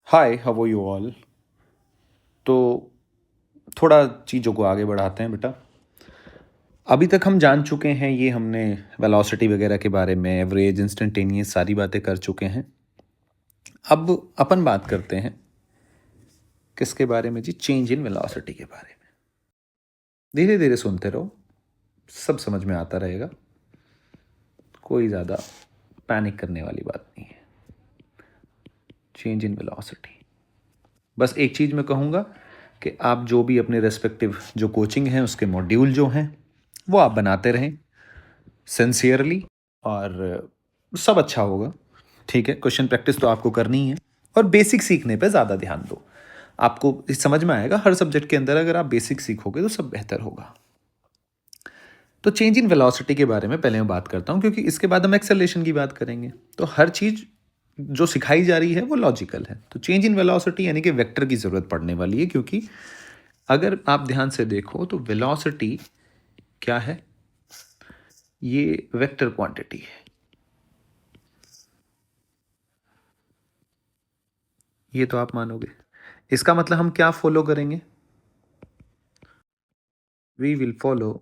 Hi, how are you all. तो थोड़ा चीज़ों को आगे बढ़ाते हैं बेटा। अभी तक हम जान चुके हैं, ये हमने वेलोसिटी वगैरह के बारे में, एवरेज, इंस्टेंटेनियस सारी बातें कर चुके हैं। अब अपन बात करते हैं किसके बारे में जी? चेंज इन वेलोसिटी के बारे में। धीरे धीरे सुनते रहो, सब समझ में आता रहेगा। कोई ज़्यादा पैनिक करने वाली बात नहीं है। चेंज इन वेलोसिटी, बस एक चीज़ मैं कहूँगा कि आप जो भी अपने रेस्पेक्टिव जो कोचिंग हैं उसके मॉड्यूल जो हैं वो आप बनाते रहें सिंसियरली, और सब अच्छा होगा। ठीक है, क्वेश्चन प्रैक्टिस तो आपको करनी ही है, और बेसिक सीखने पे ज़्यादा ध्यान दो। आपको समझ में आएगा हर सब्जेक्ट के अंदर, अगर आप बेसिक सीखोगे तो सब बेहतर होगा। तो चेंज इन वेलोसिटी के बारे में पहले मैं बात करता हूँ, क्योंकि इसके बाद हम एक्सेलरेशन की बात करेंगे। तो हर चीज़ जो सिखाई जा रही है वो लॉजिकल है। तो चेंज इन वेलोसिटी यानी कि वेक्टर की ज़रूरत पड़ने वाली है, क्योंकि अगर आप ध्यान से देखो तो वेलोसिटी क्या है? ये वेक्टर क्वांटिटी है। ये तो आप मानोगे। इसका मतलब हम क्या फॉलो करेंगे? वी विल फॉलो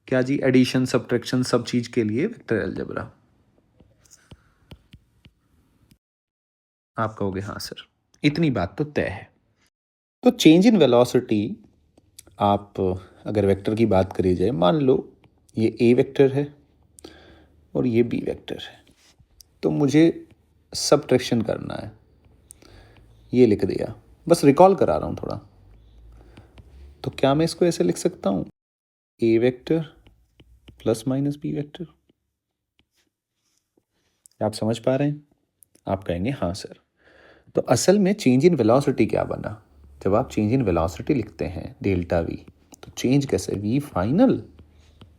क्या जी? एडिशन, सब्ट्रैक्शन, सब चीज के लिए वेक्टर अलजेब्रा। आप कहोगे हाँ सर, इतनी बात तो तय है। तो चेंज इन वेलोसिटी, आप अगर वेक्टर की बात करी जाए, मान लो ये ए वेक्टर है और ये बी वेक्टर है, तो मुझे सब्ट्रैक्शन करना है। ये लिख दिया, बस रिकॉल करा रहा हूँ थोड़ा। तो क्या मैं इसको ऐसे लिख सकता हूँ? A vector plus minus B vector. आप समझ पा रहे हैं? आप कहेंगे हाँ सर। तो असल में चेंज इन वेलोसिटी क्या बना? जब आप चेंज इन वेलोसिटी लिखते हैं डेल्टा वी, तो चेंज कैसे? V final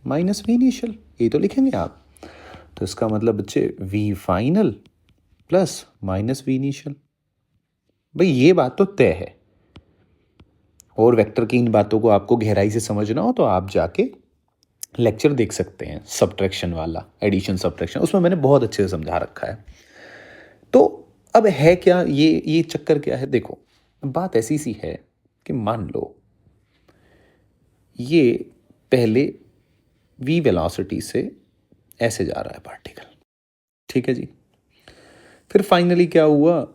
minus we initial, ये तो लिखेंगे आप। तो इसका मतलब बच्चे we final plus minus we initial. भाई ये बात तो तय है। और वेक्टर की इन बातों को आपको गहराई से समझना हो तो आप जाके लेक्चर देख सकते हैं, सब्ट्रैक्शन वाला, एडिशन सब्ट्रैक्शन, उसमें मैंने बहुत अच्छे से समझा रखा है। तो अब है क्या ये चक्कर क्या है? देखो, बात ऐसी सी है कि मान लो ये पहले वी वेलोसिटी से ऐसे जा रहा है पार्टिकल, ठीक है जी। फिर फाइनली क्या हुआ?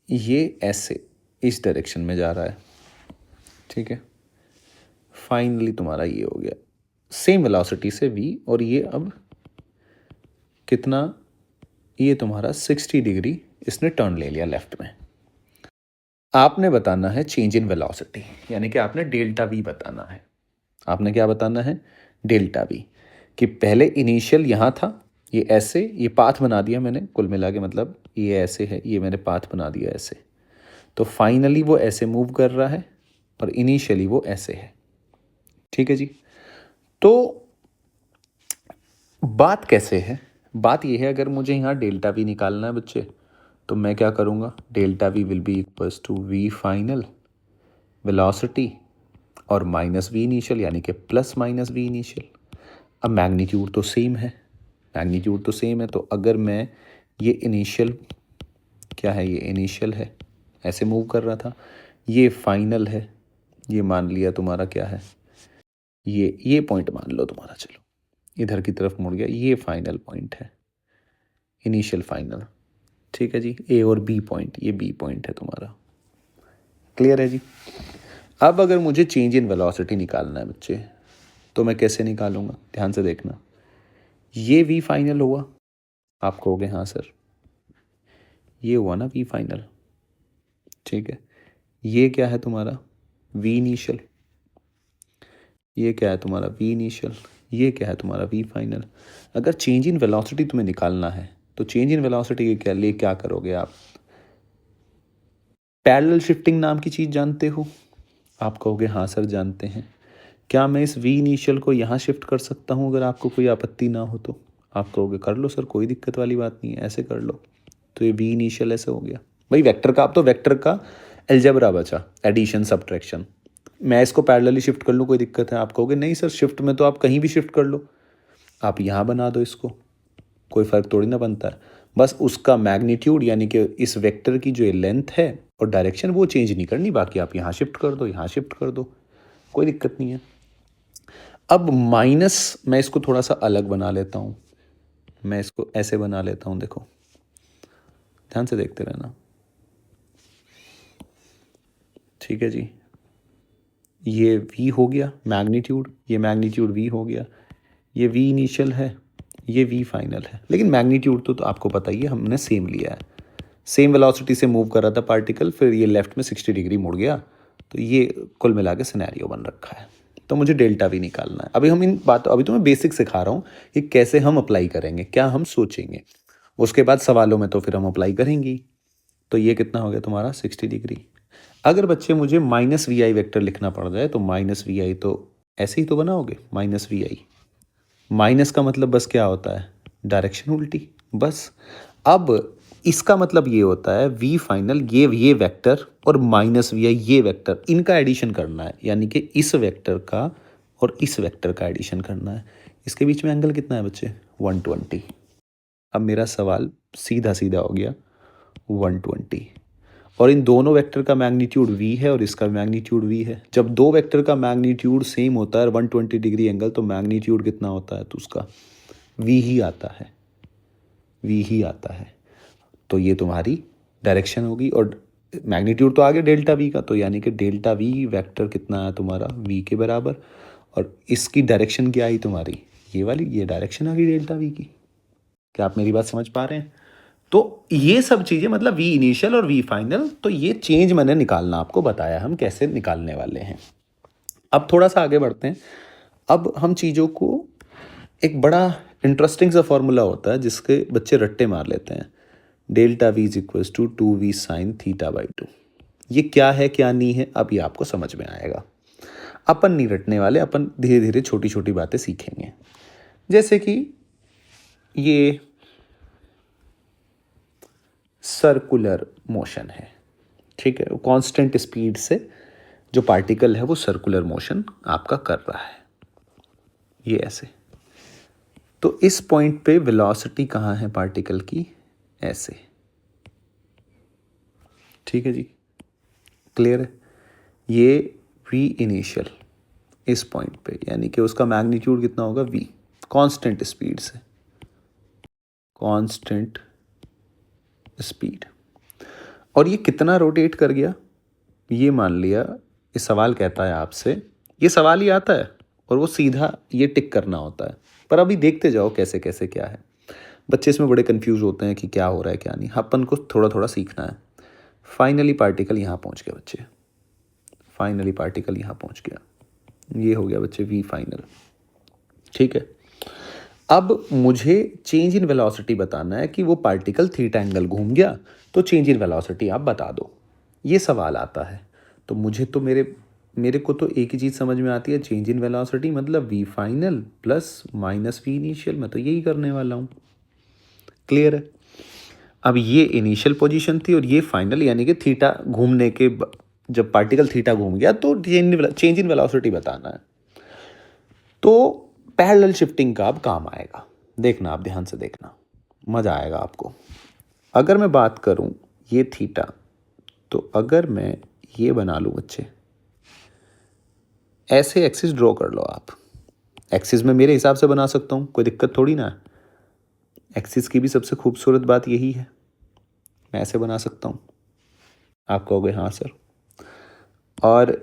ये ऐसे इस डायरेक्शन में जा रहा है, ठीक है। फाइनली तुम्हारा ये हो गया सेम वेलोसिटी से वी, और ये अब कितना? ये तुम्हारा 60 डिग्री इसने टर्न ले लिया लेफ्ट में। आपने बताना है चेंज इन वेलोसिटी, यानी कि आपने डेल्टा वी बताना है। आपने क्या बताना है? Delta we. कि पहले इनिशियल यहाँ था, ये ऐसे, ये पाथ बना दिया मैंने, कुल मिला के मतलब ये ऐसे है, ये मैंने पाथ बना दिया ऐसे। तो फाइनली वो ऐसे मूव कर रहा है और इनिशियली वो ऐसे है, ठीक है जी। तो बात कैसे है? बात ये है, अगर मुझे यहाँ डेल्टा वी निकालना है बच्चे, तो मैं क्या करूँगा? Delta we will be equals to v final velocity और माइनस वी इनिशियल, यानी कि प्लस माइनस वी इनिशियल। अब मैग्नीट्यूड तो सेम है, मैग्नीट्यूड तो सेम है, तो अगर मैं ये इनिशियल, क्या है ये? इनिशियल है, ऐसे मूव कर रहा था। ये फाइनल है, ये मान लिया तुम्हारा क्या है? ये पॉइंट मान लो तुम्हारा, चलो इधर की तरफ मुड़ गया, ये फाइनल पॉइंट है, इनिशियल फाइनल, ठीक है जी। ए और बी पॉइंट, ये बी पॉइंट है तुम्हारा। क्लियर है जी? अब अगर मुझे चेंज इन वेलोसिटी निकालना है बच्चे, तो मैं कैसे निकालूंगा? ध्यान से देखना। ये वी फाइनल हुआ, आप कहोगे हाँ सर, ये हुआ ना वी फाइनल, ठीक है। ये क्या है तुम्हारा? V initial. ये क्या है तुम्हारा? V initial. ये क्या है तुम्हारा? V final. अगर चेंज इन वेलोसिटी तुम्हें निकालना है, तो चेंज इन वेलोसिटी के क्या लिए क्या करोगे आप? पैरेलल शिफ्टिंग नाम की चीज़ जानते हो? आप कहोगे हाँ सर जानते हैं। क्या मैं इस वी इनिशियल को यहाँ शिफ्ट कर सकता हूँ अगर आपको कोई आपत्ति ना हो तो? आप कहोगे कर लो सर, कोई दिक्कत वाली बात नहीं है, ऐसे कर लो। तो ये वी इनिशियल ऐसे हो गया भाई वेक्टर का। अब तो वेक्टर का अलजेब्रा बचा, एडिशन सब्ट्रैक्शन। मैं इसको पैरेलली शिफ्ट कर लूँ, कोई दिक्कत है? आप कहोगे नहीं सर, शिफ्ट में तो आप कहीं भी शिफ्ट कर लो, आप यहाँ बना दो इसको, कोई फ़र्क थोड़ी ना बनता है। बस उसका मैग्नीट्यूड यानी कि इस वेक्टर की जो लेंथ है और डायरेक्शन वो चेंज नहीं करनी, बाकी आप यहाँ शिफ्ट कर दो, यहाँ शिफ्ट कर दो, कोई दिक्कत नहीं है। अब माइनस मैं इसको थोड़ा सा अलग बना लेता हूँ, मैं इसको ऐसे बना लेता हूँ, देखो ध्यान से देखते रहना, ठीक है जी। ये v हो गया मैग्नीट्यूड, ये मैग्नीट्यूड v हो गया, ये v इनिशियल है, ये v फाइनल है। लेकिन मैग्नीट्यूड तो आपको पता ही है, हमने सेम लिया है, सेम वेलोसिटी से मूव कर रहा था पार्टिकल, फिर ये लेफ्ट में 60 डिग्री मुड़ गया, तो ये कुल मिला के सिनेरियो बन रखा है। तो मुझे डेल्टा वी निकालना है। अभी तो मैं बेसिक सिखा रहा हूँ कि कैसे हम अप्लाई करेंगे, क्या हम सोचेंगे, उसके बाद सवालों में तो फिर हम अप्लाई करेंगे। तो ये कितना हो गया तुम्हारा 60 डिग्री। अगर बच्चे मुझे माइनस वी आई वैक्टर लिखना पड़ जाए तो माइनस वी आई तो ऐसे ही तो बनाओगे, माइनस वी आई। माइनस का मतलब बस क्या होता है, डायरेक्शन उल्टी, बस। अब इसका मतलब ये होता है वी फाइनल, ये वेक्टर और माइनस वी आई ये वेक्टर, इनका एडिशन करना है, यानी कि इस वेक्टर का और इस वेक्टर का एडिशन करना है। इसके बीच में एंगल कितना है बच्चे, 120। अब मेरा सवाल सीधा सीधा हो गया 120, और इन दोनों वेक्टर का मैग्नीट्यूड v है और इसका मैग्नीट्यूड v है। जब दो वेक्टर का मैग्नीट्यूड सेम होता है 120 डिग्री एंगल, तो मैग्नीट्यूड कितना होता है, तो उसका v ही आता है, v ही आता है। तो ये तुम्हारी डायरेक्शन होगी, और मैग्नीट्यूड तो आ गया डेल्टा वी का, तो यानी कि डेल्टा वी वेक्टर कितना है तुम्हारा v के बराबर, और इसकी डायरेक्शन क्या आई तुम्हारी, ये वाली, ये डायरेक्शन आ गई डेल्टा वी की। क्या आप मेरी बात समझ पा रहे हैं? तो ये सब चीज़ें मतलब वी इनिशियल और वी फाइनल, तो ये चेंज मैंने निकालना आपको बताया हम कैसे निकालने वाले हैं। अब थोड़ा सा आगे बढ़ते हैं। अब हम चीज़ों को, एक बड़ा इंटरेस्टिंग सा फॉर्मूला होता है जिसके बच्चे रट्टे मार लेते हैं, delta v is equals to 2v sine theta by 2। ये क्या है क्या नहीं है, अब ये आपको समझ में आएगा। अपन नहीं रटने वाले, अपन धीरे धीरे छोटी छोटी बातें सीखेंगे। जैसे कि ये सर्कुलर मोशन है, ठीक है, कांस्टेंट स्पीड से जो पार्टिकल है वो सर्कुलर मोशन आपका कर रहा है, ये ऐसे। तो इस पॉइंट पे वेलोसिटी कहाँ है पार्टिकल की, ऐसे, ठीक है जी, क्लियर है। ये v इनिशियल इस पॉइंट पे, यानी कि उसका मैग्नीट्यूड कितना होगा v, कांस्टेंट स्पीड से, कांस्टेंट स्पीड। और ये कितना रोटेट कर गया, ये मान लिया, ये सवाल कहता है आपसे, ये सवाल ही आता है और वो सीधा ये टिक करना होता है। पर अभी देखते जाओ कैसे कैसे क्या है। बच्चे इसमें बड़े कंफ्यूज होते हैं कि क्या हो रहा है क्या नहीं, अपन को थोड़ा थोड़ा सीखना है। फाइनली पार्टिकल यहाँ पहुँच गया बच्चे, फाइनली पार्टिकल यहाँ पहुँच गया, ये हो गया बच्चे वी फाइनल, ठीक है। अब मुझे चेंज इन वेलोसिटी बताना है कि वो पार्टिकल थीटा एंगल घूम गया, तो चेंज इन वेलोसिटी आप बता दो, ये सवाल आता है। तो मुझे तो मेरे को तो एक ही चीज़ समझ में आती है, चेंज इन वेलोसिटी मतलब v final plus minus we initial, मैं तो यही करने वाला हूँ, क्लियर है। अब ये इनिशियल पोजीशन थी और ये फाइनल, यानी कि थीटा घूमने के जब पार्टिकल थीटा घूम गया तो चेंज इन वेलोसिटी बताना है। तो पैरेलल शिफ्टिंग का अब काम आएगा, देखना आप ध्यान से देखना, मज़ा आएगा आपको। अगर मैं बात करूं ये थीटा, तो अगर मैं ये बना लूं बच्चे, ऐसे एक्सिस ड्रॉ कर लो आप, एक्सिस में मेरे हिसाब से बना सकता हूं, कोई दिक्कत थोड़ी ना है। एक्सिस की भी सबसे खूबसूरत बात यही है, मैं ऐसे बना सकता हूं, आप कहोगे हाँ सर। और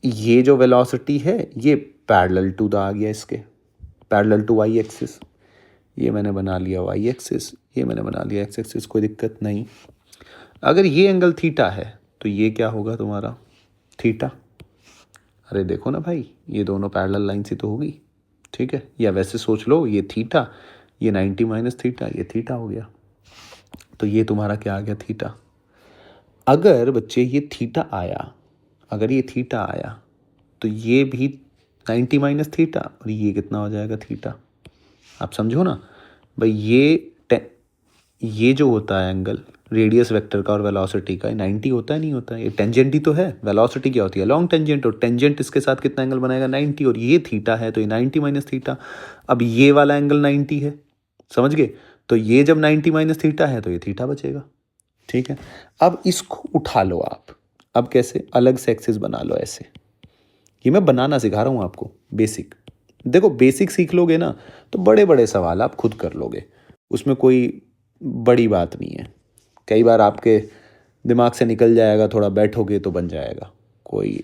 ये जो वेलोसिटी है ये पैरेलल टू द आ गया, इसके पैरेलल टू वाई एक्सिस, ये मैंने बना लिया वाई एक्सिस, ये मैंने बना लिया एक्स एक्सिस, कोई दिक्कत नहीं। अगर ये एंगल थीटा है तो ये क्या होगा तुम्हारा थीटा। अरे देखो ना भाई, ये दोनों पैरेलल लाइन से तो होगी, ठीक है। या वैसे सोच लो, ये थीटा, ये 90 माइनस थीटा, ये थीटा हो गया, तो ये तुम्हारा क्या आ गया थीटा। अगर बच्चे ये थीटा आया, अगर ये थीटा आया तो ये भी 90 माइनस थीटा, और ये कितना हो जाएगा थीटा। आप समझो ना भाई, ये जो होता है एंगल रेडियस वेक्टर का और वेलोसिटी का, 90 होता है नहीं होता है, ये टेंजेंट ही तो है। वेलोसिटी क्या होती है, लॉन्ग टेंजेंट, और टेंजेंट इसके साथ कितना एंगल बनाएगा 90, और ये थीटा है तो ये 90 माइनस थीटा। अब ये वाला एंगल 90 है, समझ गए, तो ये जब 90 माइनस थीटा है तो ये थीटा बचेगा, ठीक है। अब इसको उठा लो आप, अब कैसे, अलग से एक्सिस बना लो ऐसे। ये मैं बनाना सिखा रहा हूँ आपको, बेसिक। देखो बेसिक सीख लोगे ना तो बड़े बड़े सवाल आप खुद कर लोगे, उसमें कोई बड़ी बात नहीं है। कई बार आपके दिमाग से निकल जाएगा, थोड़ा बैठोगे तो बन जाएगा, कोई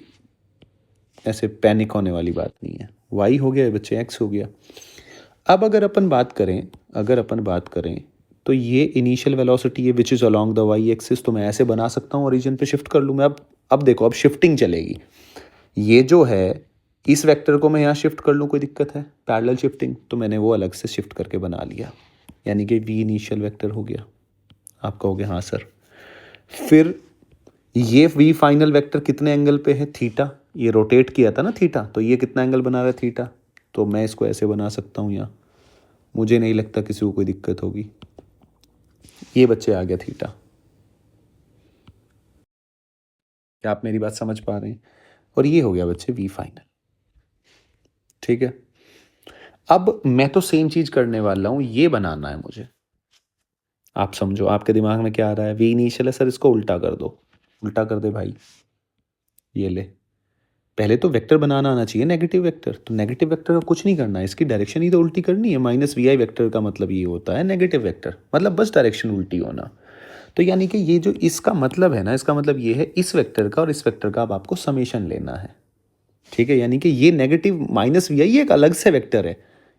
ऐसे पैनिक होने वाली बात नहीं है। वाई हो गया बच्चे, एक्स हो गया। अब अगर अपन बात करें तो ये इनिशियल वेलोसिटी है which is along the y axis, तो मैं ऐसे बना सकता हूँ, ओरिजिन पे शिफ्ट कर लूँ मैं। अब देखो, अब शिफ्टिंग चलेगी। ये जो है, इस वेक्टर को मैं यहाँ शिफ्ट कर लूँ, कोई दिक्कत है? पैरेलल शिफ्टिंग, तो मैंने वो अलग से शिफ्ट करके बना लिया, यानी कि वी इनिशियल वेक्टर हो गया। आप कहोगे हाँ सर। फिर ये वी फाइनल वेक्टर कितने एंगल पे है? थीटा। ये रोटेट किया था ना थीटा, तो ये कितना एंगल बना रहा है? थीटा। तो मैं इसको ऐसे बना सकता हूँ यहाँ, मुझे नहीं लगता किसी को कोई दिक्कत होगी। ये बच्चे आ गया थीटा। क्या आप मेरी बात समझ पा रहे हैं? और ये हो गया बच्चे वी फाइनल, ठीक है। अब मैं तो सेम चीज करने वाला हूं, ये बनाना है मुझे। आप समझो आपके दिमाग में क्या आ रहा है? वी इनिशियल है सर, इसको उल्टा कर दो। उल्टा कर दे भाई, ये ले। पहले तो वेक्टर बनाना आना चाहिए, नेगेटिव वेक्टर। तो नेगेटिव वेक्टर का कुछ नहीं करना है, इसकी डायरेक्शन ही तो उल्टी करनी है। माइनस वी आई वेक्टर का मतलब ये होता है नेगेटिव वेक्टर, मतलब बस डायरेक्शन उल्टी होना। तो यानी कि ये जो इसका मतलब है ना, इसका मतलब ये है इस वेक्टर का और इस वेक्टर का अब आपको समेशन लेना है, ठीक है। यानी कि ये नेगेटिव माइनस वी आई एक अलग से वेक्टर है,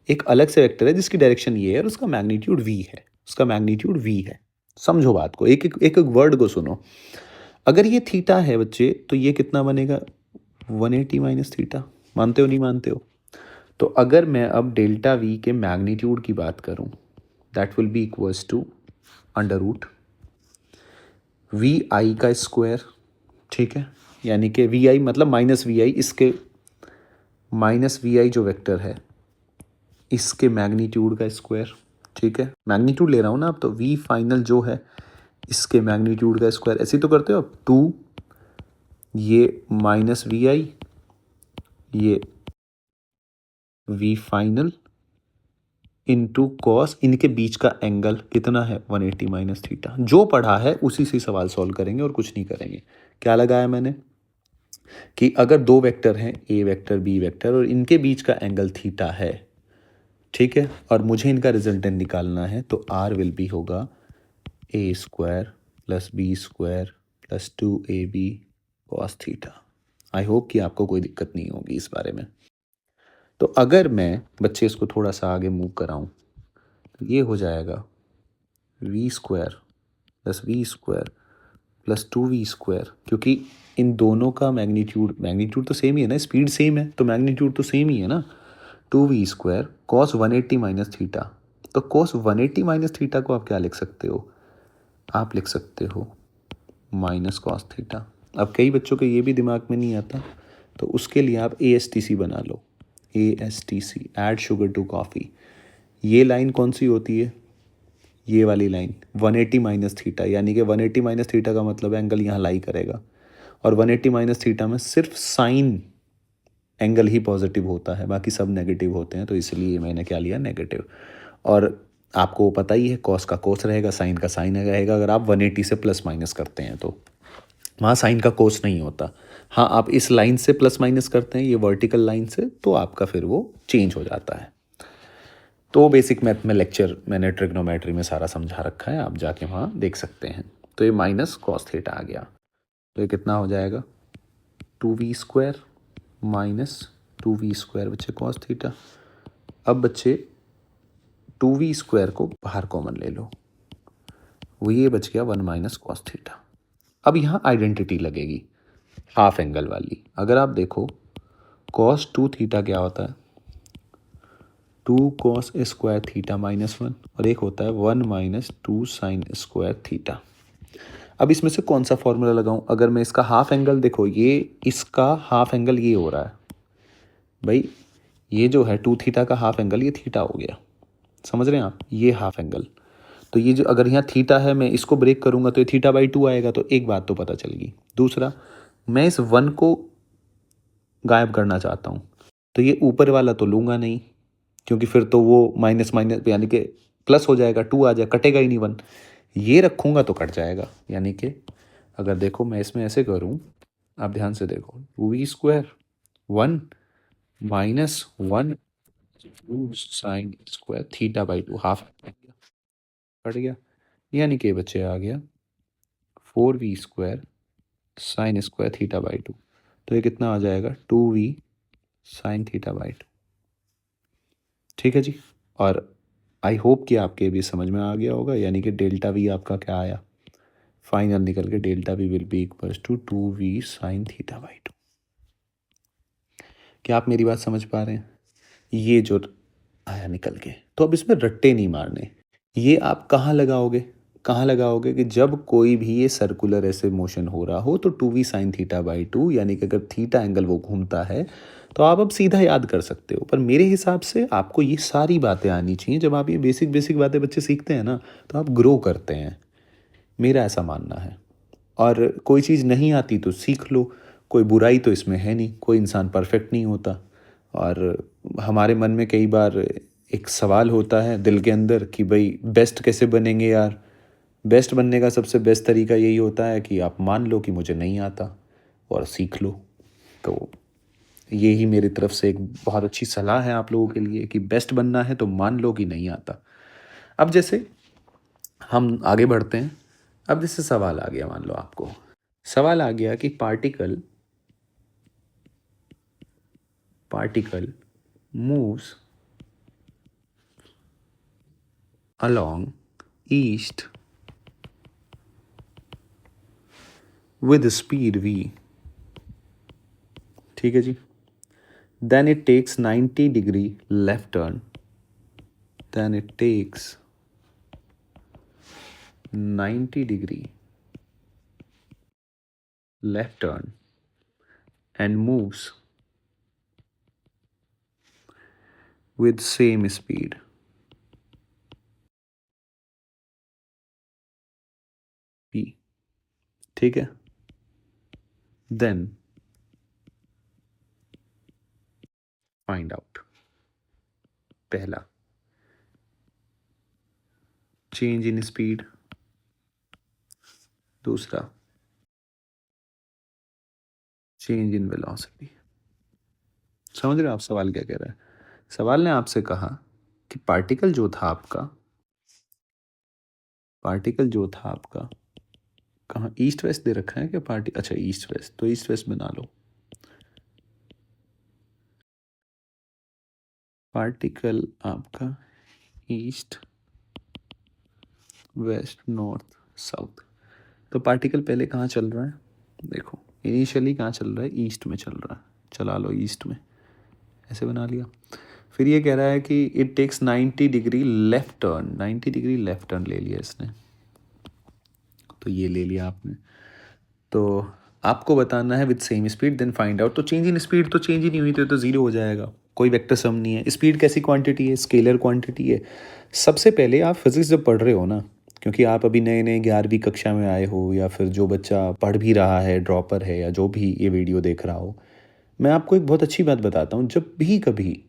एक अलग से वेक्टर है जिसकी डायरेक्शन ये है और उसका मैग्नीट्यूड वी है, उसका मैग्नीट्यूड वी है। समझो बात को, एक एक एक एक वर्ड को सुनो। अगर ये थीटा है बच्चे, तो ये कितना बनेगा? 180 माइनस थीटा। मानते हो नहीं मानते हो? तो अगर मैं अब डेल्टा वी के मैग्नीट्यूड की बात करूं, that will be equals to under root V I का स्क्वायर, ठीक है। यानी कि वी आई मतलब माइनस वी आई, इसके माइनस वी आई जो वेक्टर है इसके मैग्नीट्यूड का स्क्वायर, ठीक है। मैग्नीट्यूड ले रहा हूँ ना अब, तो वी फाइनल जो है इसके मैग्नीट्यूड का स्क्वायर। ऐसे ही तो करते हो अब, 2 ये माइनस वी आई, ये वी फाइनल इनटू कॉस, इनके बीच का एंगल कितना है? 180 माइनस थीटा। जो पढ़ा है उसी से सवाल सॉल्व करेंगे और कुछ नहीं करेंगे। क्या लगाया मैंने कि अगर दो वेक्टर हैं, ए वेक्टर बी वेक्टर, और इनके बीच का एंगल थीटा है, ठीक है, और मुझे इनका रिजल्टेंट निकालना है, तो आर विल बी होगा A square plus B square plus 2ab cos theta. I hope कि आपको कोई दिक्कत नहीं होगी इस बारे में। तो अगर मैं बच्चे इसको थोड़ा सा आगे मूव कराऊं, तो ये हो जाएगा we square plus 2v square, क्योंकि इन दोनों का मैग्नीट्यूड तो सेम ही है ना, स्पीड सेम है तो मैग्नीट्यूड तो सेम ही है ना। 2v square cos 180 minus theta. तो कॉस 180 माइनस थीटा को आप क्या लिख सकते हो? आप लिख सकते हो माइनस कॉस थीटा। अब कई बच्चों के ये भी दिमाग में नहीं आता, तो उसके लिए आप ASTC बना लो। ASTC, add sugar to coffee. ये लाइन कौन सी होती है? ये वाली लाइन 180 माइनस थीटा, यानी कि 180 माइनस थीटा का मतलब एंगल यहाँ लाई करेगा, और 180 माइनस थीटा में सिर्फ साइन एंगल ही पॉजिटिव होता है, बाकी सब नेगेटिव होते हैं, तो इसलिए मैंने क्या लिया? नेगेटिव। और आपको पता ही है कॉस का कोस रहेगा, साइन का साइन रहेगा। अगर आप 180 से प्लस माइनस करते हैं तो वहाँ साइन का कोस नहीं होता। हाँ, आप इस लाइन से प्लस माइनस करते हैं, ये वर्टिकल लाइन से, तो आपका फिर वो चेंज हो जाता है। तो बेसिक मैथ में लेक्चर मैंने ट्रिग्नोमेट्री में सारा समझा रखा है, आप जाके वहाँ देख सकते हैं। तो ये माइनस कॉस थीटा आ गया, तो ये कितना हो जाएगा? 2v square minus 2v square बच्चे कॉस थीटा। अब बच्चे 2v स्क्वायर को बाहर कॉमन ले लो, वो ये बच गया 1 माइनस कॉस थीटा। अब यहाँ आइडेंटिटी लगेगी हाफ एंगल वाली। अगर आप देखो कॉस 2 थीटा क्या होता है? 2 कॉस स्क्वायर थीटा माइनस 1, और एक होता है 1 माइनस 2 साइन स्क्वायर थीटा। अब इसमें से कौन सा फॉर्मूला लगाऊं? अगर मैं इसका हाफ एंगल, देखो ये इसका हाफ एंगल ये हो रहा है भाई, ये जो है 2 थीटा का हाफ एंगल ये थीटा हो गया, समझ रहे हैं आप? ये हाफ एंगल, तो ये जो अगर यहाँ थीटा है, मैं इसको ब्रेक करूँगा तो ये थीटा बाई 2 आएगा, तो एक बात तो पता चल गई। दूसरा, मैं इस 1 को गायब करना चाहता हूँ, तो ये ऊपर वाला तो लूँगा नहीं, क्योंकि फिर तो वो माइनस माइनस यानी कि प्लस हो जाएगा, 2 आ जाए, कटेगा ही नहीं 1। ये रखूँगा तो कट जाएगा, यानी कि अगर देखो मैं इसमें ऐसे करूँ, आप ध्यान से देखो, 2v² 1 minus 1 2 sine square थीटा/2 half cut गया, यानी कि बच्चे आ गया 4v² साइन स्क्वायर थीटा/2। तो ये कितना आ जाएगा 2v साइन थीटा/2। ठीक है जी। और आई होप कि आपके भी समझ में आ गया होगा, यानी कि डेल्टा वी आपका क्या आया, फाइनल निकल के delta we will be equals to 2v sine theta. क्या आप मेरी बात समझ पा रहे हैं? ये जो आया निकल के, तो अब इसमें रट्टे नहीं मारने। ये आप कहाँ लगाओगे, कहाँ लगाओगे कि जब कोई भी ये सर्कुलर ऐसे मोशन हो रहा हो तो 2v साइन थीटा/2, यानी कि अगर थीटा एंगल वो घूमता है तो आप अब सीधा याद कर सकते हो। पर मेरे हिसाब से आपको ये सारी बातें आनी चाहिए। जब आप ये बेसिक बेसिक बातें बच्चे सीखते हैं ना, तो आप ग्रो करते हैं, मेरा ऐसा मानना है। और कोई चीज़ नहीं आती तो सीख लो, कोई बुराई तो इसमें है नहीं, कोई इंसान परफेक्ट नहीं होता। और हमारे मन में कई बार एक सवाल होता है दिल के अंदर कि भाई बेस्ट कैसे बनेंगे यार। बेस्ट बनने का सबसे बेस्ट तरीका यही होता है कि आप मान लो कि मुझे नहीं आता और सीख लो। तो ये ही मेरी तरफ से एक बहुत अच्छी सलाह है आप लोगों के लिए कि बेस्ट बनना है तो मान लो कि नहीं आता। अब जैसे हम आगे बढ़ते हैं, अब जैसे सवाल आ गया, मान लो आपको सवाल आ गया कि particle moves along east with speed v। ठीक है जी। then it takes 90 degree left turn, then it takes 90 degree left turn and moves with same speed। p, ठीक है। then find out, पहला change in speed, दूसरा change in velocity। समझ रहे हो आप सवाल क्या कह रहा है? सवाल ने आपसे कहा कि पार्टिकल जो था आपका कहाँ, ईस्ट वेस्ट दे रखा है क्या अच्छा ईस्ट वेस्ट, तो ईस्ट वेस्ट बना लो। पार्टिकल आपका ईस्ट वेस्ट नॉर्थ साउथ। तो पार्टिकल पहले कहाँ चल रहा है, देखो इनिशियली कहाँ चल रहा है, ईस्ट में चल रहा है, चला लो ईस्ट में, ऐसे बना लिया। फिर ये कह रहा है कि it takes 90 degree left turn, 90 degree left turn ले लिया इसने, तो ये ले लिया आपने। तो आपको बताना है with same speed then find out. तो चेंज इन स्पीड तो चेंज ही नहीं हुई, तो ज़ीरो हो जाएगा, कोई वेक्टर सम नहीं है। स्पीड कैसी क्वांटिटी है, स्केलर क्वांटिटी है। सबसे पहले आप फिजिक्स जब पढ़ रहे हो ना, क्योंकि आप अभी नए नए 11वीं कक्षा में आए हो, या फिर जो बच्चा पढ़ भी रहा है, ड्रॉपर है, या जो भी ये वीडियो देख रहा हो, मैं आपको एक बहुत अच्छी बात बताता हूँ। जब भी कभी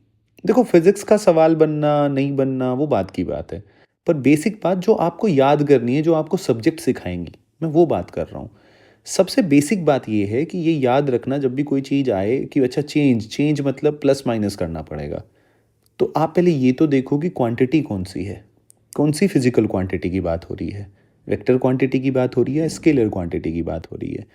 देखो, फिजिक्स का सवाल बनना नहीं बनना वो बात की बात है, पर बेसिक बात जो आपको याद करनी है, जो आपको सब्जेक्ट सिखाएंगी, मैं वो बात कर रहा हूँ। सबसे बेसिक बात ये है कि ये याद रखना जब भी कोई चीज़ आए कि अच्छा चेंज मतलब प्लस माइनस करना पड़ेगा। तो आप पहले ये तो देखो कि क्वांटिटी कौन सी है, कौन सी फिजिकल क्वांटिटी की बात हो रही है, वेक्टर क्वांटिटी की बात हो रही है, स्केलर क्वांटिटी की बात हो रही है।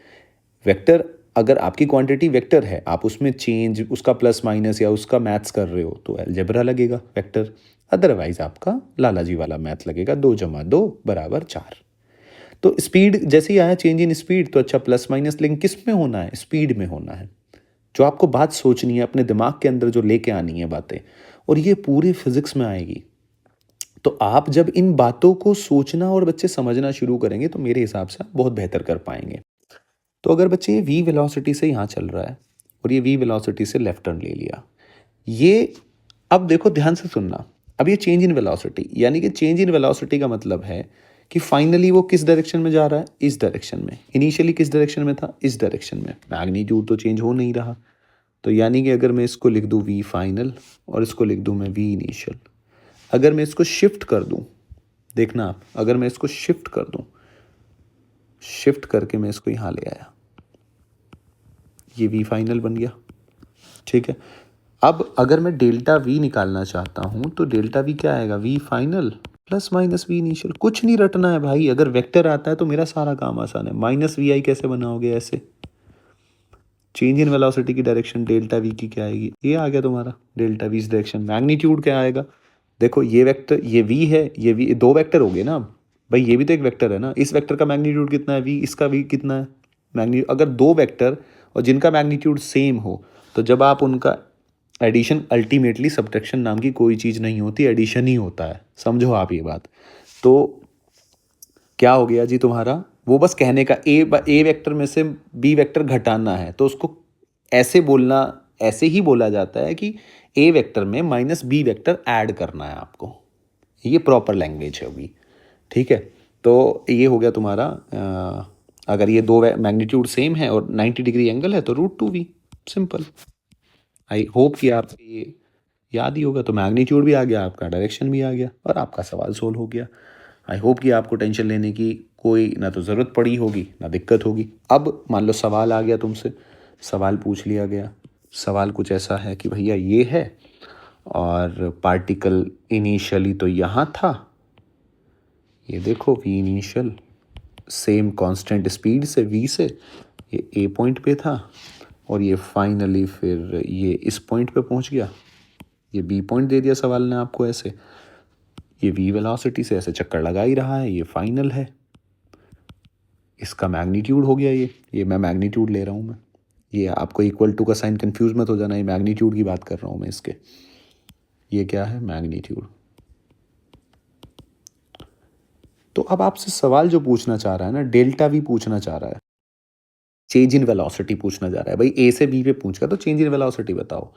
वेक्टर, अगर आपकी क्वांटिटी वेक्टर है, आप उसमें चेंज, उसका प्लस माइनस या उसका मैथ्स कर रहे हो तो अलजेब्रा लगेगा वेक्टर, अदरवाइज आपका लाला जी वाला मैथ लगेगा, 2 + 2 = 4। तो स्पीड जैसे ही आया चेंज इन स्पीड, तो अच्छा प्लस माइनस लिंक किस में होना है, स्पीड में होना है। जो आपको बात सोचनी है अपने दिमाग के अंदर, जो लेके आनी है बातें, और ये पूरी फिजिक्स में आएगी। तो आप जब इन बातों को सोचना और बच्चे समझना शुरू करेंगे तो मेरे हिसाब से आप बहुत बेहतर कर पाएंगे। तो अगर बच्चे ये वी वेलोसिटी से यहाँ चल रहा है और ये वी वेलोसिटी से लेफ्ट टर्न ले लिया, ये अब देखो ध्यान से सुनना। अब ये चेंज इन वेलोसिटी, यानी कि चेंज इन वेलोसिटी का मतलब है कि फाइनली वो किस डायरेक्शन में जा रहा है, इस डायरेक्शन में। इनिशियली किस डायरेक्शन में था, इस डायरेक्शन में। मैग्नीट्यूड तो चेंज हो नहीं रहा, तो यानी कि अगर मैं इसको लिख दूँ वी फाइनल और इसको लिख दूँ मैं वी इनिशियल, अगर मैं इसको शिफ्ट कर दूं, देखना आप, अगर मैं इसको शिफ्ट कर दूं, शिफ्ट करके मैं इसको यहाँ ले आया, ये वी फाइनल बन गया, ठीक है। अब अगर मैं डेल्टा वी निकालना चाहता हूँ तो डेल्टा वी क्या आएगा, v final plus minus we initial. कुछ नहीं रटना है भाई, अगर वेक्टर आता है तो मेरा सारा काम आसान है। माइनस वी आई कैसे बनाओगे, ऐसे चेंज इन वेलोसिटी की डायरेक्शन डेल्टा वी की क्या आएगी, ये आ गया तुम्हारा डेल्टा वी इस डायरेक्शन। मैग्नीट्यूड क्या आएगा, देखो ये वेक्टर, ये वी है, ये वी, दो वेक्टर हो गए ना अब भाई, ये भी तो एक वेक्टर है ना, इस वेक्टर का मैग्नीट्यूड कितना है वी, इसका वी कितना है मैग्नीट्यूड। अगर दो वेक्टर और जिनका मैग्नीट्यूड सेम हो तो जब आप उनका एडिशन, अल्टीमेटली सब्ट्रैक्शन नाम की कोई चीज़ नहीं होती, एडिशन ही होता है, समझो आप ये बात। तो क्या हो गया जी तुम्हारा, वो बस कहने का, ए वेक्टर में से बी वेक्टर घटाना है तो उसको ऐसे बोलना, ऐसे ही बोला जाता है कि ए वेक्टर में माइनस बी वेक्टर ऐड करना है आपको, ये प्रॉपर लैंग्वेज होगी, ठीक है। तो ये हो गया तुम्हारा, अगर ये दो मैग्नीट्यूड सेम है और 90 डिग्री एंगल है तो √2v, सिंपल। आई होप कि आप ये याद ही होगा। तो मैग्नीट्यूड भी आ गया आपका, डायरेक्शन भी आ गया और आपका सवाल सोल्व हो गया। आई होप कि आपको टेंशन लेने की कोई ना तो ज़रूरत पड़ी होगी ना दिक्कत होगी। अब मान लो सवाल आ गया तुमसे, सवाल पूछ लिया गया, सवाल कुछ ऐसा है कि भैया ये है और पार्टिकल इनिशियली तो यहाँ था, ये देखो v initial same constant speed से वी से ये ए पॉइंट पे था और ये फाइनली फिर ये इस पॉइंट पे पहुँच गया, ये बी पॉइंट दे दिया सवाल ने आपको ऐसे, ये वी वेलोसिटी से ऐसे चक्कर लगा ही रहा है, ये फाइनल है, इसका मैग्नीट्यूड हो गया ये मैं मैग्नीट्यूड ले रहा हूँ मैं, ये आपको इक्वल टू का साइन कंफ्यूज मत हो जाना, ये मैग्नीट्यूड की बात कर रहा हूँ मैं इसके, ये क्या है मैग्नीट्यूड। तो अब आपसे सवाल जो पूछना चाह रहा है ना, डेल्टा वी पूछना चाह रहा है, चेंज इन वेलोसिटी पूछना चाह रहा है भाई, ए से बी पे पूछ कर तो चेंज इन वेलोसिटी बताओ।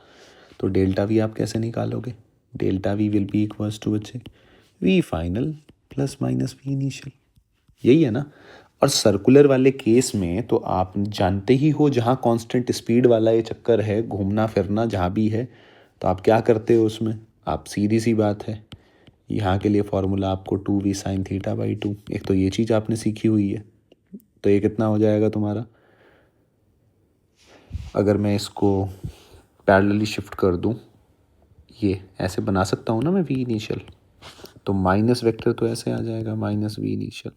तो डेल्टा वी आप कैसे निकालोगे, delta we will be equals to बच्चे we final plus minus we initial, यही है ना। और सर्कुलर वाले केस में तो आप जानते ही हो, जहाँ कांस्टेंट स्पीड वाला ये चक्कर है, घूमना फिरना जहाँ भी है, तो आप क्या करते हो उसमें, आप सीधी सी बात है, यहाँ के लिए फॉर्मूला आपको 2v sin θ/2, एक तो ये चीज़ आपने सीखी हुई है। तो ये कितना हो जाएगा तुम्हारा, अगर मैं इसको पैरेलली शिफ्ट कर दूँ, ये ऐसे बना सकता हूँ ना मैं वी इनिशियल, तो माइनस वेक्टर तो ऐसे आ जाएगा माइनस वी इनिशियल,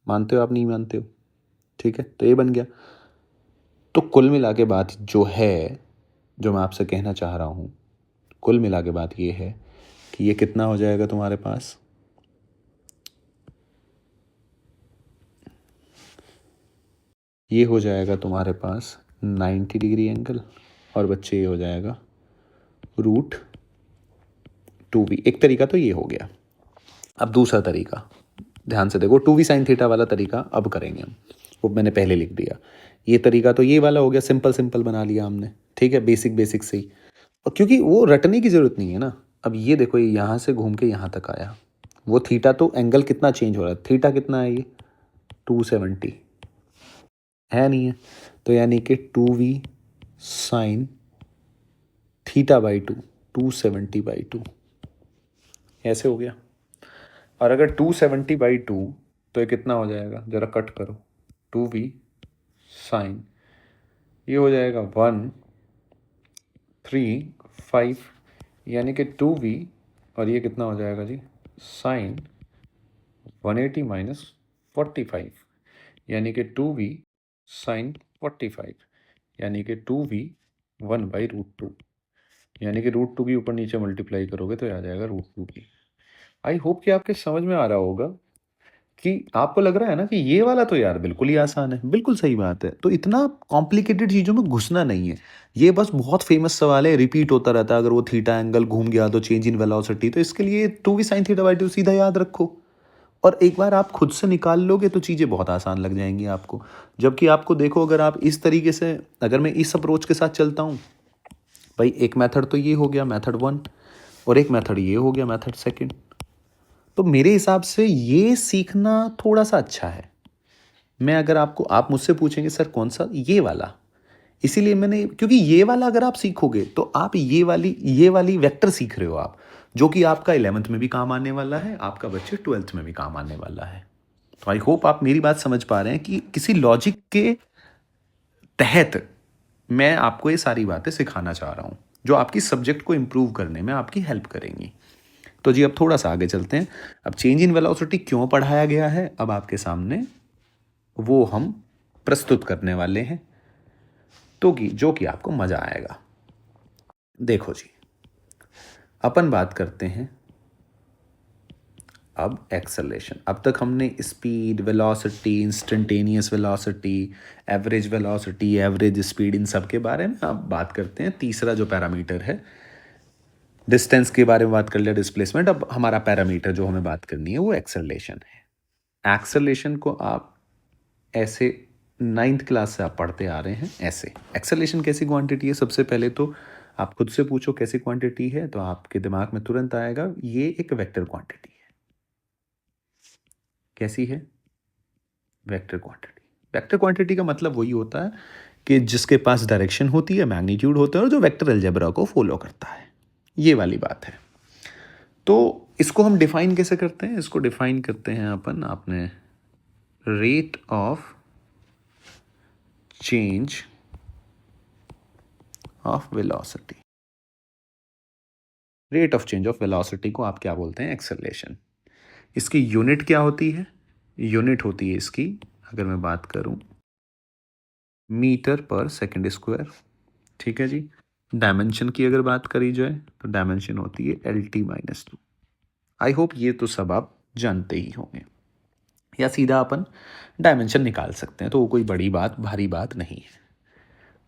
मानते हो आप नहीं मानते हो, ठीक है। तो ये बन गया। तो कुल मिला के बात जो है, जो मैं आपसे कहना चाह रहा हूँ, कुल मिला के बात ये है कि ये कितना हो जाएगा तुम्हारे पास, ये हो जाएगा तुम्हारे पास 90 डिग्री एंगल और बच्चे ये हो जाएगा √2v। एक तरीका तो ये हो गया। अब दूसरा तरीका ध्यान से देखो, 2v sin θ वाला तरीका अब करेंगे हम, वो मैंने पहले लिख दिया। ये तरीका तो ये वाला हो गया, सिंपल सिंपल बना लिया हमने, ठीक है, बेसिक बेसिक से ही, और क्योंकि वो रटने की ज़रूरत नहीं है ना। अब ये देखो, ये यहाँ से घूम के यहाँ तक आया, वो थीटा तो एंगल कितना चेंज हो रहा है, थीटा कितना है ये 270 है नहीं है, तो यानी कि 2v sin θ/2 270/2 ऐसे हो गया। और अगर 270/2 तो ये कितना हो जाएगा, ज़रा कट करो, 2v sin ये हो जाएगा 135, यानी कि 2v और ये कितना हो जाएगा जी sin 180 माइनस 45, यानी कि 2v sin 45, यानी कि 2v 1/√2, यानी कि √2 की ऊपर नीचे मल्टीप्लाई करोगे तो आ जाएगा √2 की। आई होप कि आपके समझ में आ रहा होगा कि आपको लग रहा है ना कि ये वाला तो यार बिल्कुल ही आसान है, बिल्कुल सही बात है। तो इतना कॉम्प्लिकेटेड चीज़ों में घुसना नहीं है, ये बस बहुत फेमस सवाल है, रिपीट होता रहता है, अगर वो थीटा एंगल घूम गया तो चेंज इन वेलोसिटी, तो इसके लिए 2v sin θ/2 सीधा याद रखो और एक बार आप खुद से निकाल लोगे तो चीज़ें बहुत आसान लग जाएंगी आपको। जबकि आपको देखो, अगर आप इस तरीके से, अगर मैं इस अप्रोच के साथ चलता हूँ भाई, एक मेथड तो ये हो गया मेथड 1 और एक मेथड ये हो गया मेथड 2, तो मेरे हिसाब से ये सीखना थोड़ा सा अच्छा है। मैं अगर आपको, आप मुझसे पूछेंगे सर कौन सा, ये वाला, इसीलिए मैंने, क्योंकि ये वाला अगर आप सीखोगे तो आप ये वाली वेक्टर सीख रहे हो आप, जो कि आपका 11th में भी काम आने वाला है, आपका बच्चे 12th में भी काम आने वाला है। तो आई होप आप मेरी बात समझ पा रहे हैं कि किसी लॉजिक के तहत मैं आपको ये सारी बातें सिखाना चाह रहा हूँ, जो आपकी सब्जेक्ट को इम्प्रूव करने में आपकी हेल्प करेंगी। तो जी अब थोड़ा सा आगे चलते हैं। अब चेंज इन वेलोसिटी क्यों पढ़ाया गया है, अब आपके सामने वो हम प्रस्तुत करने वाले हैं, तो कि जो कि आपको मज़ा आएगा। देखो जी, अपन बात करते हैं अब एक्सेलरेशन। अब तक हमने speed, velocity, instantaneous velocity, average velocity, average speed, इन सब के बारे में अब बात करते हैं। तीसरा जो पैरामीटर है, डिस्टेंस के बारे में बात कर लिया, डिस्प्लेसमेंट। अब हमारा पैरामीटर जो हमें बात करनी है वो एक्सेलरेशन है। एक्सेलरेशन को आप ऐसे 9th क्लास से आप पढ़ते आ रहे हैं। ऐसे एक्सेलरेशन कैसी क्वांटिटी है, सबसे पहले तो आप खुद से पूछो कैसी क्वांटिटी है, तो आपके दिमाग में तुरंत आएगा ये एक वेक्टर क्वांटिटी है। कैसी है? Vector quantity. वेक्टर क्वांटिटी का मतलब वही होता है कि जिसके पास डायरेक्शन होती है, मैग्नीट्यूड होता है, और जो वेक्टर अलजेब्रा को फॉलो करता है, ये वाली बात है। तो इसको हम डिफाइन कैसे करते हैं? इसको डिफाइन करते हैं अपन, आपने rate of change of velocity. Rate of change of velocity को आप क्या बोलते हैं? एक्सेलरेशन। इसकी यूनिट क्या होती है? यूनिट होती है इसकी, अगर मैं बात करूं, मीटर पर सेकंड स्क्वायर। ठीक है जी। डायमेंशन की अगर बात करी जाए तो डायमेंशन होती है LT-2। आई होप ये तो सब आप जानते ही होंगे, या सीधा अपन डायमेंशन निकाल सकते हैं, तो वो कोई बड़ी बात, भारी बात नहीं है।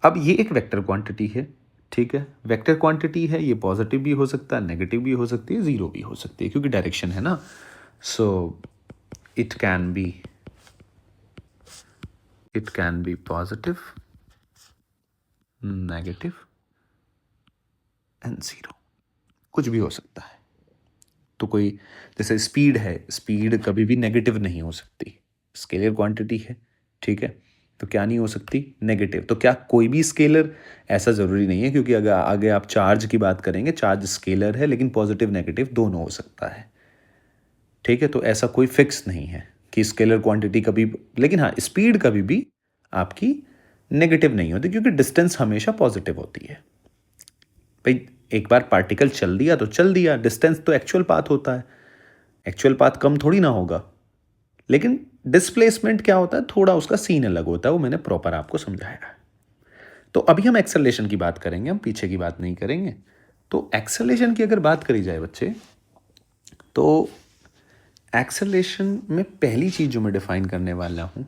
अब ये एक वेक्टर क्वांटिटी है, ठीक है। वेक्टर क्वांटिटी है, ये पॉजिटिव भी हो सकता है, नेगेटिव भी हो सकती है, ज़ीरो भी हो सकती है, क्योंकि डायरेक्शन है ना। So it can be positive, negative and zero, कुछ भी हो सकता है। तो कोई, जैसे स्पीड है, स्पीड कभी भी नेगेटिव नहीं हो सकती, स्केलर क्वांटिटी है, ठीक है। तो क्या नहीं हो सकती? नेगेटिव। तो क्या कोई भी स्केलर? ऐसा ज़रूरी नहीं है, क्योंकि अगर आगे आप चार्ज की बात करेंगे, चार्ज स्केलर है, लेकिन पॉजिटिव नेगेटिव दोनों हो सकता है, ठीक है। तो ऐसा कोई फिक्स नहीं है कि स्केलर क्वांटिटी कभी, लेकिन हाँ, स्पीड कभी भी आपकी नेगेटिव नहीं होती, क्योंकि डिस्टेंस हमेशा पॉजिटिव होती है। भाई एक बार पार्टिकल चल दिया तो चल दिया, डिस्टेंस तो एक्चुअल पाथ होता है, एक्चुअल पाथ कम थोड़ी ना होगा। लेकिन डिस्प्लेसमेंट क्या होता है, थोड़ा उसका सीन अलग होता है, वो मैंने प्रॉपर आपको समझाया। तो अभी हम एक्सेलरेशन की बात करेंगे, हम पीछे की बात नहीं करेंगे। तो एक्सेलरेशन की अगर बात करी जाए बच्चे, तो एक्सेलरेशन में पहली चीज़ जो मैं डिफाइन करने वाला हूँ,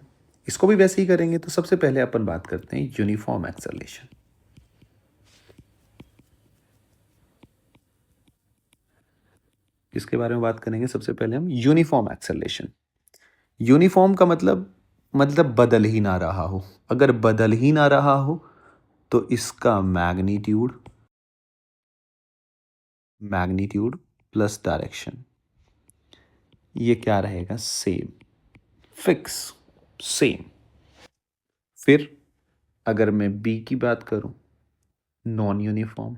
इसको भी वैसे ही करेंगे। तो सबसे पहले अपन बात करते हैं यूनिफॉर्म एक्सेलरेशन। इसके बारे में बात करेंगे सबसे पहले हम, यूनिफॉर्म एक्सेलरेशन। यूनिफॉर्म का मतलब बदल ही ना रहा हो। अगर बदल ही ना रहा हो तो इसका मैग्नीट्यूड प्लस डायरेक्शन, ये क्या रहेगा? Same, fix, same. फिर अगर मैं बी की बात करूं, non uniform.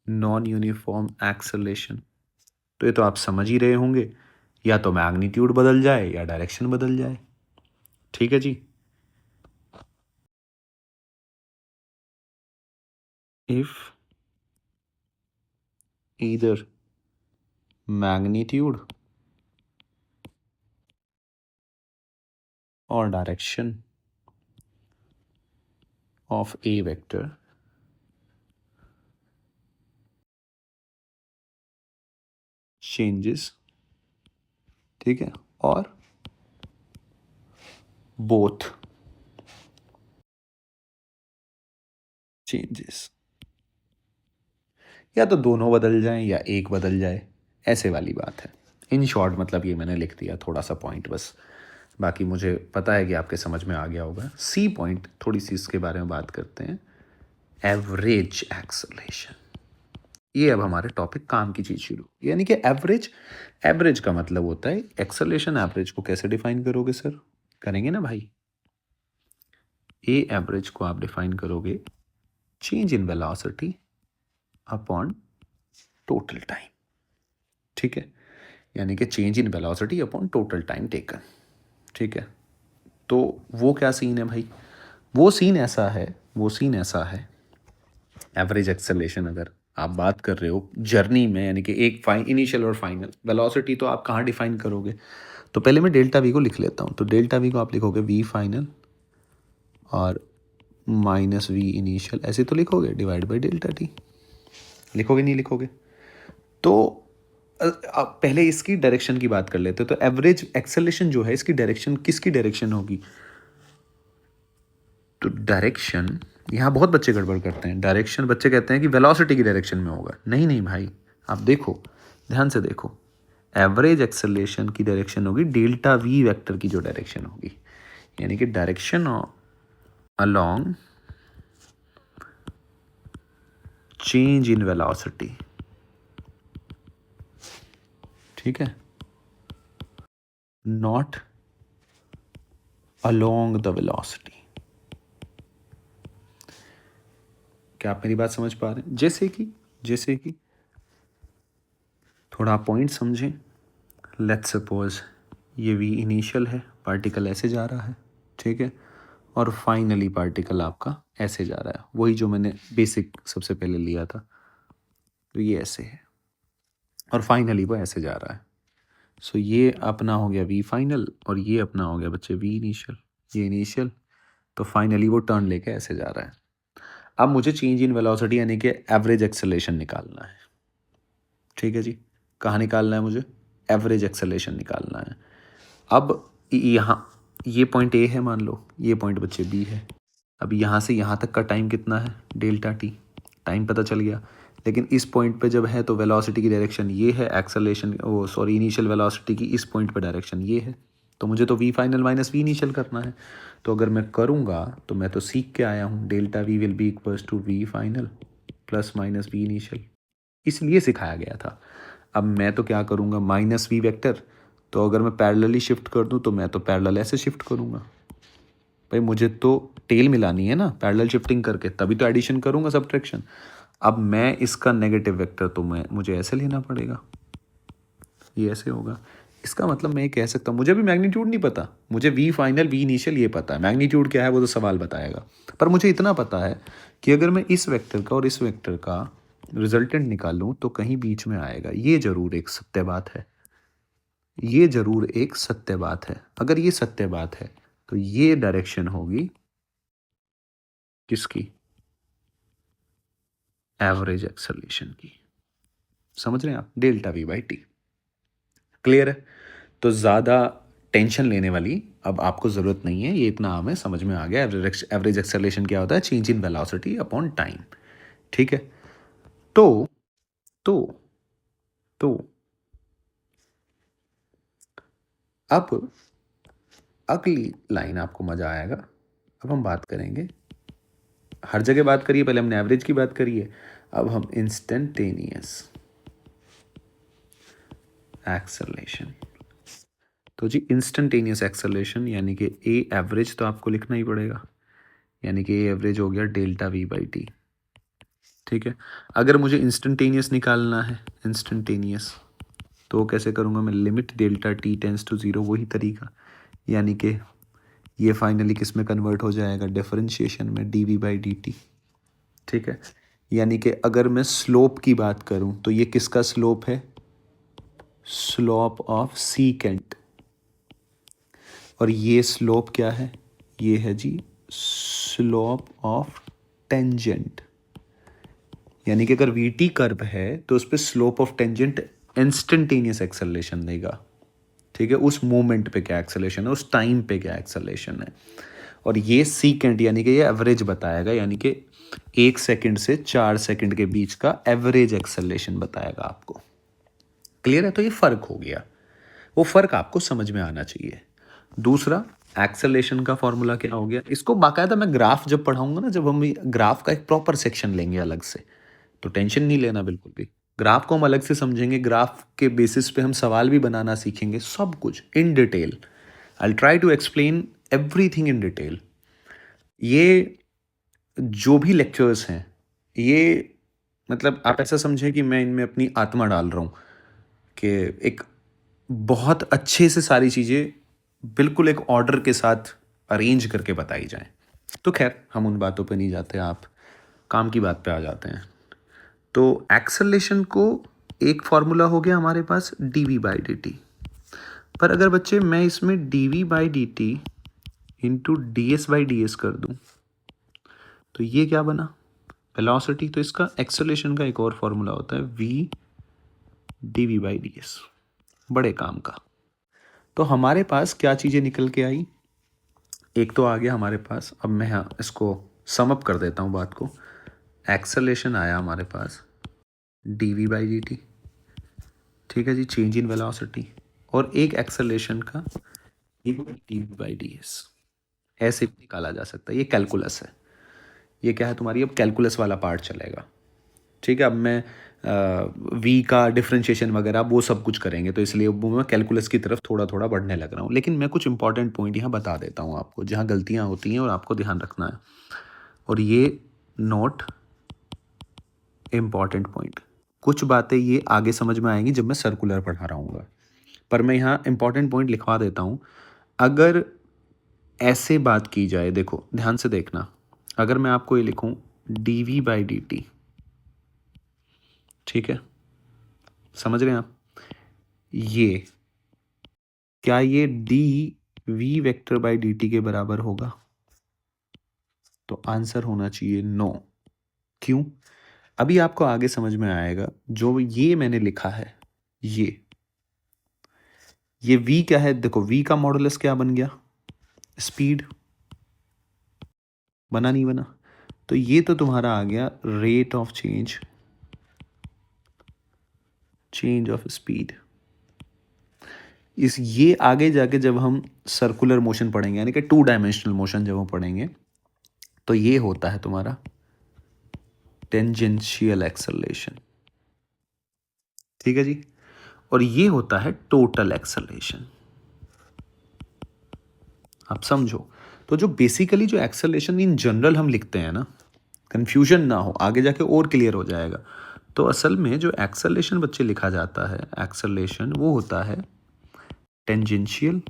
Non uniform acceleration, तो ये तो आप समझ ही रहे होंगे, या तो मैग्नीट्यूड बदल जाए या डायरेक्शन बदल जाए, ठीक है जी। इफ ईदर मैग्नीट्यूड और direction of A vector changes, ठीक है, और बोथ चेंजेस, या तो दोनों बदल जाएं या एक बदल जाए, ऐसे वाली बात है। इन शॉर्ट मतलब ये मैंने लिख दिया थोड़ा सा पॉइंट बस, बाकी मुझे पता है कि आपके समझ में आ गया होगा। सी पॉइंट, थोड़ी सी इसके बारे में बात करते हैं, एवरेज एक्सेलरेशन। ये अब हमारे टॉपिक काम की चीज़ शुरू, यानी कि एवरेज। एवरेज का मतलब होता है एक्सेलरेशन। एवरेज को कैसे डिफाइन करोगे सर? करेंगे ना भाई। ए एवरेज को आप डिफाइन करोगे change in velocity upon total time, ठीक है, यानी कि change in velocity upon total time taken, ठीक है। तो वो क्या सीन है भाई, वो सीन ऐसा है एवरेज एक्सेलरेशन अगर आप बात कर रहे हो जर्नी में, यानी कि एक इनिशियल और फाइनल वेलोसिटी, तो आप कहाँ डिफाइन करोगे? तो पहले मैं डेल्टा वी को लिख लेता हूँ। तो डेल्टा वी को आप लिखोगे वी फाइनल और माइनस वी इनिशियल, ऐसे तो लिखोगे, डिवाइड बाई डेल्टा टी, लिखोगे नहीं लिखोगे? तो अब पहले इसकी डायरेक्शन की बात कर लेते हैं। तो एवरेज एक्सेलरेशन जो है इसकी डायरेक्शन किसकी डायरेक्शन होगी? तो डायरेक्शन, यहाँ बहुत बच्चे गड़बड़ करते हैं। डायरेक्शन बच्चे कहते हैं कि वेलोसिटी की डायरेक्शन में होगा। नहीं नहीं भाई, आप देखो, ध्यान से देखो, एवरेज एक्सेलरेशन की डायरेक्शन होगी डेल्टा वी वेक्टर की जो डायरेक्शन होगी, यानी कि direction along change in velocity, ठीक है, नॉट अलोंग द वेलोसिटी। क्या आप मेरी बात समझ पा रहे हैं? जैसे कि थोड़ा पॉइंट समझें। लेट्स सपोज ये वी इनिशियल है, पार्टिकल ऐसे जा रहा है, ठीक है, और फाइनली पार्टिकल आपका ऐसे जा रहा है, वही जो मैंने बेसिक सबसे पहले लिया था। तो ये ऐसे है और फाइनली वो ऐसे जा रहा है। सो ये अपना हो गया वी फाइनल और ये अपना हो गया बच्चे वी इनिशियल, ये इनिशियल, तो फाइनली वो टर्न लेके ऐसे जा रहा है। अब मुझे चेंज इन वेलोसिटी यानी कि एवरेज एक्सेलरेशन निकालना है, ठीक है जी। कहाँ निकालना है मुझे? एवरेज एक्सेलरेशन निकालना है। अब यहाँ ये पॉइंट ए है, मान लो ये पॉइंट बच्चे बी है। अब यहाँ से यहाँ तक का टाइम कितना है? डेल्टा टी, टाइम पता चल गया। लेकिन इस पॉइंट पे जब है तो वेलोसिटी की डायरेक्शन ये है, एक्सेलरेशन इनिशियल वेलोसिटी की इस पॉइंट पे डायरेक्शन ये है। तो मुझे तो v final minus we initial करना है। तो अगर मैं करूँगा तो मैं तो सीख के आया हूँ, delta we will be equals to v final plus minus we initial, इसलिए सिखाया गया था। अब मैं तो क्या करूँगा, माइनस वी वेक्टर, तो अगर मैं पैरेलली शिफ्ट कर दूँ तो मैं तो पैरेलल ऐसे शिफ्ट करूँगा। भाई मुझे तो टेल मिलानी है ना पैरेलल शिफ्टिंग करके, तभी तो एडिशन करूँगा सब्ट्रैक्शन। अब मैं इसका नेगेटिव वेक्टर तो मुझे ऐसे लेना पड़ेगा, ये ऐसे होगा। इसका मतलब मैं ये कह सकता हूँ, मुझे भी मैग्नीट्यूड नहीं पता, मुझे वी फाइनल वी इनिशियल ये पता है, मैग्नीट्यूड क्या है वो तो सवाल बताएगा। पर मुझे इतना पता है कि अगर मैं इस वेक्टर का और इस वेक्टर का रिजल्टेंट निकालूं तो कहीं बीच में आएगा। ये जरूर एक सत्य बात है, ये जरूर एक सत्य बात है। अगर ये सत्य बात है तो ये डायरेक्शन होगी किसकी? एवरेज एक्सेलरेशन की। समझ रहे हैं आप? Delta we by T. Clear है? तो ज़्यादा टेंशन लेने वाली अब आपको ज़रूरत नहीं है, ये इतना हमें समझ में आ गया। एवरेज एक्सेलरेशन क्या होता है? Change in velocity upon time, ठीक है। तो तो तो अब अगली लाइन आपको मज़ा आएगा। अब हम बात करेंगे, हर जगह बात करिए, पहले हमने एवरेज की बात करी है, अब हम इंस्टेंटेनियस एक्सेलरेशन। तो जी इंस्टेंटेनियस एक्सेलरेशन यानी कि ए एवरेज तो आपको लिखना ही पड़ेगा, यानी कि ए एवरेज हो गया डेल्टा वी बाई टी, ठीक है। अगर मुझे इंस्टेंटेनियस निकालना है, इंस्टेंटेनियस, तो कैसे करूँगा मैं? Limit delta t tends to zero, वही तरीका, यानी कि ये फाइनली किस में कन्वर्ट हो जाएगा? डिफरेंशिएशन में, d v by d t, ठीक है। यानी कि अगर मैं स्लोप की बात करूं तो ये किसका स्लोप है? Slope of secant. और ये स्लोप क्या है? ये है जी स्लोप ऑफ टेंजेंट। यानी कि अगर वी टी कर्व है तो उस पर slope of tangent instantaneous acceleration देगा, ठीक है। उस मोमेंट पे क्या एक्सेलरेशन है, उस टाइम पे क्या एक्सेलरेशन है। और ये सीकेंट यानी कि ये एवरेज बताएगा, यानी कि 1 सेकंड से 4 सेकंड के बीच का एवरेज एक्सेलरेशन बताएगा आपको। क्लियर है? तो ये फ़र्क हो गया, वो फ़र्क आपको समझ में आना चाहिए। दूसरा, एक्सेलरेशन का फॉर्मूला क्या हो गया? इसको बाकायदा मैं ग्राफ जब पढ़ाऊंगा ना, जब हम ग्राफ का एक प्रॉपर सेक्शन लेंगे अलग से, तो टेंशन नहीं लेना बिल्कुल भी। ग्राफ को हम अलग से समझेंगे, ग्राफ के बेसिस पे हम सवाल भी बनाना सीखेंगे, सब कुछ in detail. I try to explain everything in detail. ये जो भी लेक्चर्स हैं, ये मतलब आप ऐसा समझें कि मैं इनमें अपनी आत्मा डाल रहा हूँ कि एक बहुत अच्छे से सारी चीज़ें बिल्कुल एक ऑर्डर के साथ अरेंज करके बताई जाएं। तो खैर हम उन बातों पे नहीं जाते, आप काम की बात पे आ जाते हैं। तो एक्सेलरेशन को एक फार्मूला हो गया हमारे पास dv/dt। पर अगर बच्चे मैं इसमें dv/dt इंटू ds/ds कर दूं तो ये क्या बना, वेलोसिटी। तो इसका एक्सेलरेशन का एक और फार्मूला होता है v dv/ds, बड़े काम का। तो हमारे पास क्या चीज़ें निकल के आई, एक तो आ गया हमारे पास, अब मैं यहाँ इसको सम अप कर देता हूँ बात को। एक्सेलरेशन आया हमारे पास dv/dt, ठीक है जी, चेंज इन वेलोसिटी, और एक एक्सेलरेशन का dv/ds ऐसे भी निकाला जा सकता है। ये कैलकुलस है, ये क्या है तुम्हारी, अब कैलकुलस वाला पार्ट चलेगा। ठीक है, अब मैं वी का डिफरेंशिएशन वगैरह वो सब कुछ करेंगे, तो इसलिए वो मैं कैलकुलस की तरफ थोड़ा थोड़ा बढ़ने लग रहा हूँ। लेकिन मैं कुछ इंपॉर्टेंट पॉइंट यहाँ बता देता हूँ आपको, जहाँ गलतियाँ होती हैं और आपको ध्यान रखना है। और ये नोट इम्पॉर्टेंट पॉइंट, कुछ बातें ये आगे समझ में आएंगी जब मैं सर्कुलर पढ़ा रहा हूँ, पर मैं यहाँ इंपॉर्टेंट पॉइंट लिखवा देता हूँ। अगर ऐसे बात की जाए, देखो ध्यान से देखना, अगर मैं आपको ये लिखूँ dv/dt, ठीक है, समझ रहे हैं आप, ये क्या ये dv/dt के बराबर होगा? तो आंसर होना चाहिए नो। क्यों? अभी आपको आगे समझ में आएगा। जो ये मैंने लिखा है, ये v क्या है, देखो v का मॉडुलस क्या बन गया, स्पीड, बना नहीं बना? तो ये तो तुम्हारा आ गया rate of change of speed. ये आगे जाके जब हम सर्कुलर मोशन पढ़ेंगे, यानी कि 2 डायमेंशनल मोशन जब हम पढ़ेंगे, तो ये होता है तुम्हारा टेंजेंशियल एक्सेलरेशन, ठीक है जी, और ये होता है टोटल एक्सेलरेशन। आप समझो, तो जो बेसिकली जो एक्सेलरेशन इन जनरल हम लिखते हैं ना, कंफ्यूजन ना हो, आगे जाके और क्लियर हो जाएगा। तो असल में जो एक्सेलरेशन बच्चे लिखा जाता है, एक्सेलरेशन वो होता है टेंजेंशियल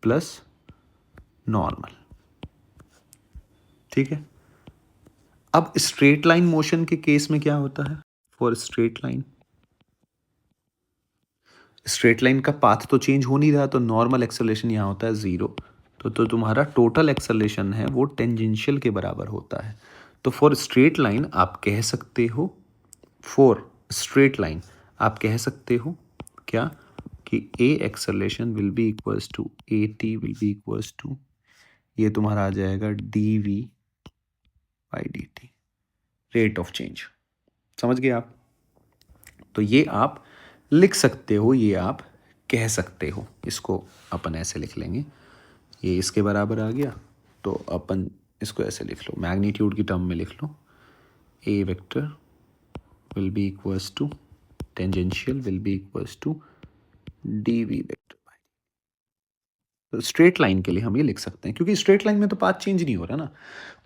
प्लस नॉर्मल, ठीक है। अब स्ट्रेट लाइन मोशन के केस में क्या होता है, फॉर स्ट्रेट लाइन का पाथ तो चेंज हो नहीं रहा, तो नॉर्मल एक्सेलरेशन यहाँ होता है 0। तो तुम्हारा टोटल एक्सेलरेशन है वो टेंजेंशियल के बराबर होता है। तो फॉर स्ट्रेट लाइन आप कह सकते हो, क्या, कि a acceleration will be equals to at will be equals to, ये तुम्हारा आ जाएगा dv/dt, रेट ऑफ चेंज। समझ गए आप? तो ये आप लिख सकते हो, ये आप कह सकते हो। इसको अपन ऐसे लिख लेंगे, ये इसके बराबर आ गया, तो अपन इसको ऐसे लिख लो, मैग्नीट्यूड की टर्म में लिख लो, a vector will be equals to tangential will be equals to dv vector. तो स्ट्रेट लाइन के लिए हम ये लिख सकते हैं, क्योंकि स्ट्रेट लाइन में तो पाथ चेंज नहीं हो रहा ना।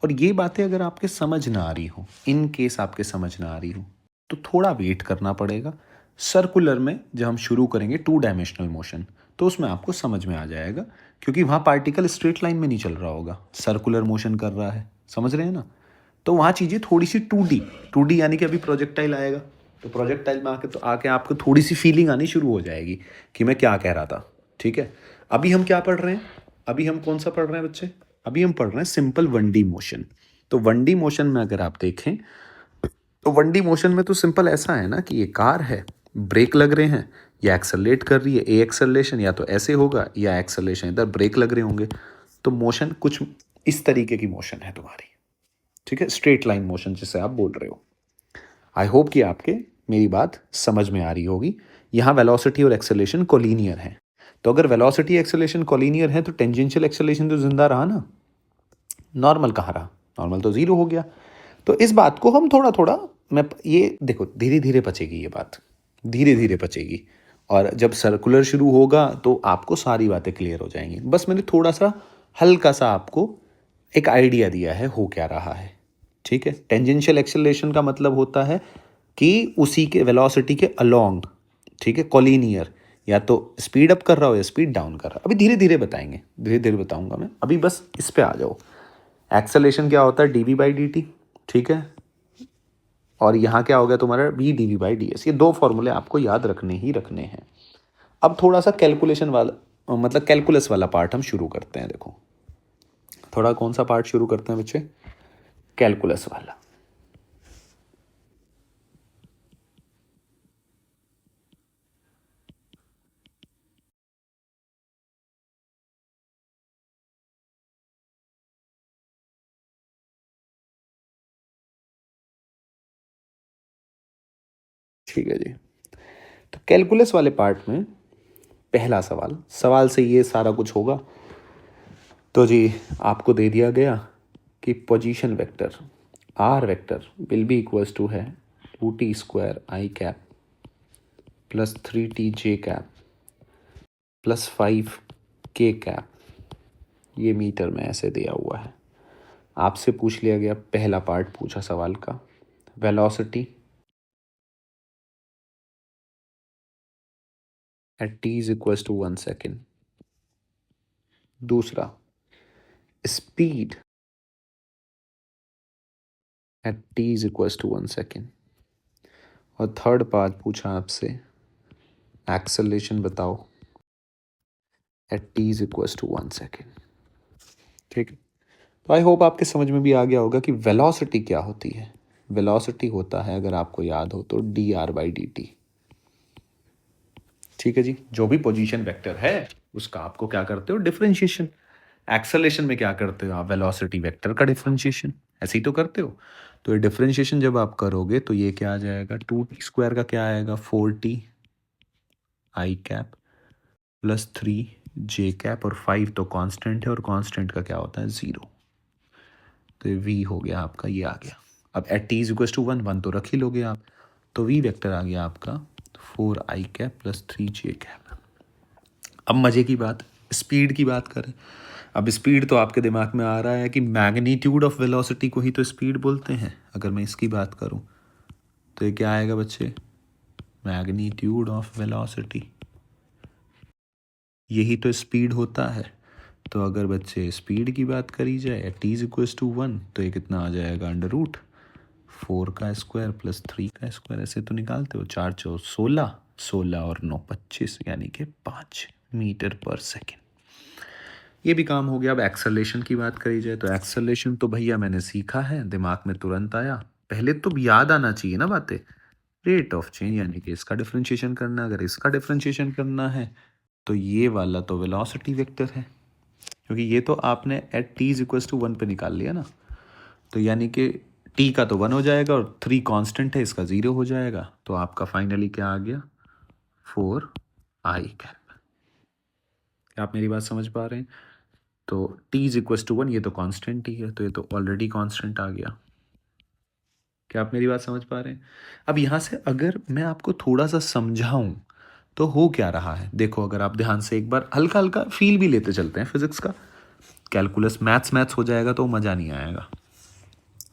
और ये बातें अगर आपके समझ ना आ रही हो, इन केस आपके समझ ना आ रही हो, तो थोड़ा वेट करना पड़ेगा। सर्कुलर में जब हम शुरू करेंगे 2 डायमेंशनल मोशन, तो उसमें आपको समझ में आ जाएगा, क्योंकि वहाँ पार्टिकल स्ट्रेट लाइन में नहीं चल रहा होगा, सर्कुलर मोशन कर रहा है, समझ रहे हैं ना। तो वहाँ चीज़ें थोड़ी सी 2D यानी कि अभी प्रोजेक्टाइल आएगा, तो प्रोजेक्टाइल में आके आपको थोड़ी सी फीलिंग आनी शुरू हो जाएगी कि मैं क्या कह रहा था, ठीक है। अभी हम क्या पढ़ रहे हैं, अभी हम कौन सा पढ़ रहे हैं बच्चे, अभी हम पढ़ रहे हैं सिंपल 1D मोशन। तो 1D मोशन में अगर आप देखें, तो 1D मोशन में तो सिंपल ऐसा है ना कि ये कार है, ब्रेक लग रहे हैं, या एक्सेलरेट कर रही है, ए एक्सेलरेशन या तो ऐसे होगा, या एक्सेलरेशन इधर ब्रेक लग रहे होंगे। तो मोशन कुछ इस तरीके की मोशन है तुम्हारी, ठीक है, स्ट्रेट लाइन मोशन जिसे आप बोल रहे हो। आई होप कि आपके मेरी बात समझ में आ रही होगी। यहाँ वेलोसिटी और एक्सेलरेशन कोलिनियर है, तो अगर वेलोसिटी एक्सेलरेशन कोलिनियर है तो टेंजेंशियल एक्सेलरेशन तो जिंदा रहा ना, नॉर्मल कहाँ रहा, नॉर्मल तो 0 हो गया। तो इस बात को हम थोड़ा थोड़ा, मैं ये देखो धीरे धीरे पचेगी, ये बात धीरे धीरे पचेगी, और जब सर्कुलर शुरू होगा तो आपको सारी बातें क्लियर हो जाएंगी। बस मैंने थोड़ा सा हल्का सा आपको एक आइडिया दिया है हो क्या रहा है, ठीक है। टेंजेंशियल एक्सेलरेशन का मतलब होता है कि उसी के वेलोसिटी के अलोंग, ठीक है, कॉलिनियर, या तो स्पीड अप कर रहा हो या स्पीड डाउन कर रहा है। अभी धीरे धीरे बताएंगे, धीरे धीरे बताऊंगा मैं, अभी बस इस पे आ जाओ। एक्सेलरेशन क्या होता है, dv/dt, ठीक है। और यहाँ क्या हो गया तुम्हारा, v dv/ds। ये दो फॉर्मूले आपको याद रखने ही रखने हैं। अब थोड़ा सा कैलकुलेशन वाला, मतलब कैलकुलस वाला पार्ट हम शुरू करते हैं। देखो थोड़ा कौन सा पार्ट शुरू करते हैं बच्चे, कैलकुलस वाला। ठीक है जी, तो कैलकुलस वाले पार्ट में पहला सवाल, सवाल से ये सारा कुछ होगा। तो जी आपको दे दिया गया कि position vector r vector will be equals to है 2t² i cap plus 3t j cap plus 5k cap, ये मीटर में ऐसे दिया हुआ है। आपसे पूछ लिया गया, पहला पार्ट पूछा सवाल का, velocity at t is equals to 1 second. दूसरा, speed at t is equals to 1 second. और थर्ड पार्ट पूछा आपसे, एक्सेलरेशन बताओ at t is equals to 1 second. ठीक है, तो आई होप आपके समझ में भी आ गया होगा कि वेलोसिटी क्या होती है। वेलोसिटी होता है, अगर आपको याद हो तो, dr/dt। ठीक है जी, जो भी पोजीशन वेक्टर है उसका आपको क्या करते हो, डिफरेंशिएशन। एक्सेलरेशन में क्या करते हो आप, वेलोसिटी वेक्टर का डिफरेंशिएशन, ऐसे ही तो करते हो। तो ये डिफरेंशिएशन जब आप करोगे तो ये क्या आ जाएगा, 2t² का क्या आएगा, 4t i cap plus 3j cap, और 5 तो कांस्टेंट है, और कांस्टेंट का क्या होता है, 0। तो ये v हो गया आपका, ये आ गया। अब at t is equal to 1 तो रख ही लोगे आप, तो v वेक्टर आ गया आपका 4i cap plus 3j cap. अब मजे की बात, स्पीड की बात करें। अब स्पीड तो आपके दिमाग में आ रहा है कि मैग्नीट्यूड ऑफ वेलोसिटी को ही तो स्पीड बोलते हैं। अगर मैं इसकी बात करूं तो ये क्या आएगा बच्चे, मैग्नीट्यूड ऑफ वेलोसिटी, यही तो स्पीड होता है। तो अगर बच्चे स्पीड की बात करी जाए at t is equal to 1, तो ये कितना आ जाएगा, √4 प्लस 3 ऐसे तो निकालते हो, 4×4 = 16, 16 और 9 25, यानी कि 5 मीटर पर सेकेंड। ये भी काम हो गया। अब एक्सेलरेशन की बात करी जाए तो एक्सेलरेशन तो भैया मैंने सीखा है, दिमाग में तुरंत आया। पहले तो याद आना चाहिए ना बातें, रेट ऑफ चेंज, यानी कि इसका डिफरेंशिएशन करना, अगर इसका डिफरेंशिएशन करना है तो ये वाला तो वेलोसिटी वेक्टर है, क्योंकि ये तो आपने at t is equal to 1 पे निकाल लिया ना। तो यानी कि t का तो 1 हो जाएगा और 3 कांस्टेंट है, इसका 0 हो जाएगा। तो आपका फाइनली क्या आ गया, 4i कैप। क्या आप मेरी बात समझ पा रहे हैं। तो t इज इक्वल टू 1, ये तो कांस्टेंट ही है, तो ये तो ऑलरेडी कांस्टेंट आ गया। क्या आप मेरी बात समझ पा रहे हैं। अब यहाँ से अगर मैं आपको थोड़ा सा समझाऊं तो हो क्या रहा है, देखो अगर आप ध्यान से एक बार हल्का हल्का फील भी लेते चलते हैं फिजिक्स का। कैलकुलस मैथ्स हो जाएगा तो मज़ा नहीं आएगा।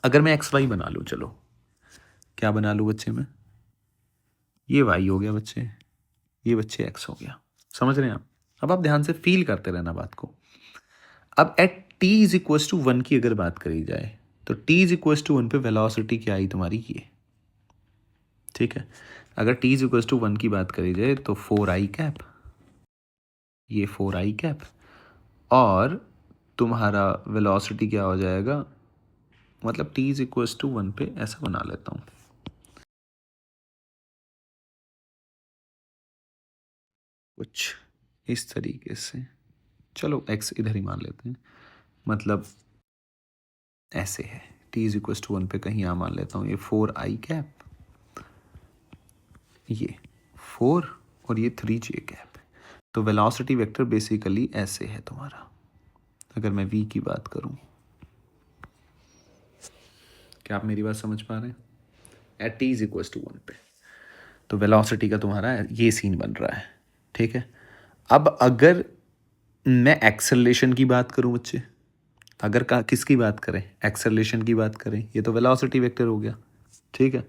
अगर मैं एक्स वाई बना लूँ, चलो क्या बना लूँ बच्चे में, ये वाई हो गया बच्चे, ये बच्चे एक्स हो गया। समझ रहे हैं आप। अब आप ध्यान से फील करते रहना बात को। अब at t is equal to 1 की अगर बात करी जाए तो t इज इक्वल टू 1 पे वेलोसिटी क्या आई तुम्हारी, ये, ठीक है। अगर t इज इक्वल टू 1 की बात करी जाए तो 4i कैप, ये 4i कैप, और तुम्हारा वेलोसिटी क्या हो जाएगा, मतलब t इज इक्वल टू 1 पे ऐसा बना लेता हूँ, कुछ इस तरीके से। चलो x इधर ही मान लेते हैं, मतलब ऐसे है। t इज इक्वल टू 1 पे कहीं यहाँ मान लेता हूँ, ये 4i कैप, ये 4 और ये 3j कैप। तो वेलोसिटी वेक्टर बेसिकली ऐसे है तुम्हारा, अगर मैं v की बात करूं। क्या आप मेरी बात समझ पा रहे हैं। At t is equal to 1 पे तो वेलोसिटी का तुम्हारा ये सीन बन रहा है, ठीक है। अब अगर मैं एक्सेलरेशन की बात करूं बच्चे, अगर किसकी बात करें, एक्सेलरेशन की बात करें, ये तो वेलोसिटी वेक्टर हो गया, ठीक है।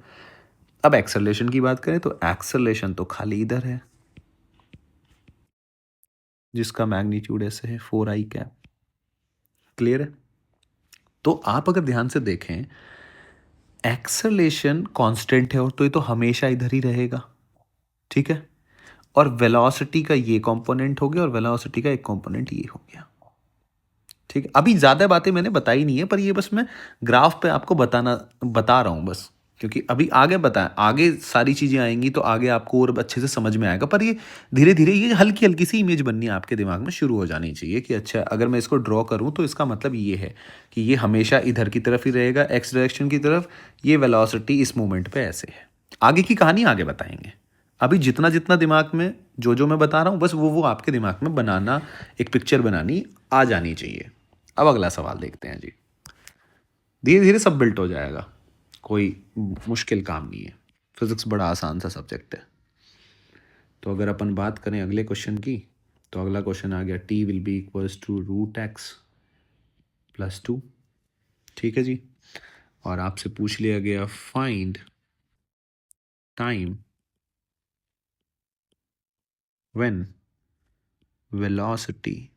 अब एक्सेलरेशन की बात करें तो एक्सेलरेशन तो खाली इधर है, जिसका मैग्नीट्यूड ऐसे है 4i कैप। क्लियर है। तो आप अगर ध्यान से देखें, एक्सेलरेशन कांस्टेंट है और तो ये तो हमेशा इधर ही रहेगा, ठीक है। और वेलोसिटी का ये कंपोनेंट हो गया और वेलोसिटी का एक कंपोनेंट ये हो गया, ठीक है। अभी ज़्यादा बातें मैंने बताई नहीं है, पर ये बस मैं ग्राफ पे आपको बता रहा हूँ बस, क्योंकि अभी आगे बताएं, आगे सारी चीज़ें आएंगी तो आगे आपको और अच्छे से समझ में आएगा। पर ये धीरे धीरे ये हल्की हल्की सी इमेज बननी आपके दिमाग में शुरू हो जानी चाहिए कि अच्छा, अगर मैं इसको ड्रॉ करूँ तो इसका मतलब ये है कि ये हमेशा इधर की तरफ ही रहेगा, एक्स डायरेक्शन की तरफ। ये वेलोसिटी इस मोमेंट पे ऐसे है। आगे की कहानी आगे बताएंगे। अभी जितना जितना दिमाग में जो मैं बता रहा हूँ, बस वो आपके दिमाग में बनाना, एक पिक्चर बनानी आ जानी चाहिए। अब अगला सवाल देखते हैं जी। धीरे धीरे सब बिल्ट हो जाएगा, कोई मुश्किल काम नहीं है। फिजिक्स बड़ा आसान सा सब्जेक्ट है। तो अगर अपन बात करें अगले क्वेश्चन की, तो अगला क्वेश्चन आ गया, t will be equals to √x+2, ठीक है जी। और आपसे पूछ लिया गया find time when velocity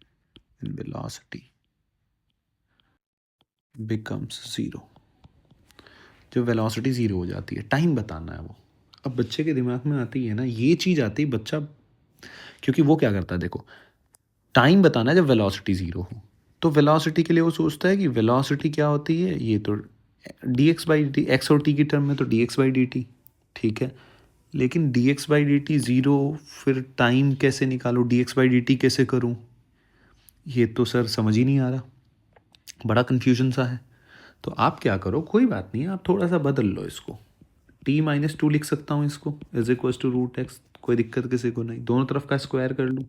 becomes zero. जब वेलोसिटी ज़ीरो हो जाती है, टाइम बताना है वो। अब बच्चे के दिमाग में आती है ना ये चीज़, आती है बच्चा, क्योंकि वो क्या करता है, देखो, टाइम बताना है जब वेलोसिटी ज़ीरो हो। तो वेलोसिटी के लिए वो सोचता है कि वेलोसिटी क्या होती है, ये तो dx/dt, एक्स और टी की टर्म में तो dx/dt, ठीक है। लेकिन dx/dt ज़ीरो, फिर टाइम कैसे निकालो, dx/dt कैसे करूँ, ये तो सर समझ ही नहीं आ रहा, बड़ा कन्फ्यूजन सा है। तो आप क्या करो, कोई बात नहीं है, आप थोड़ा सा बदल लो इसको। t-2 लिख सकता हूँ इसको, =√x, कोई दिक्कत किसी को नहीं। दोनों तरफ का स्क्वायर कर लूँ,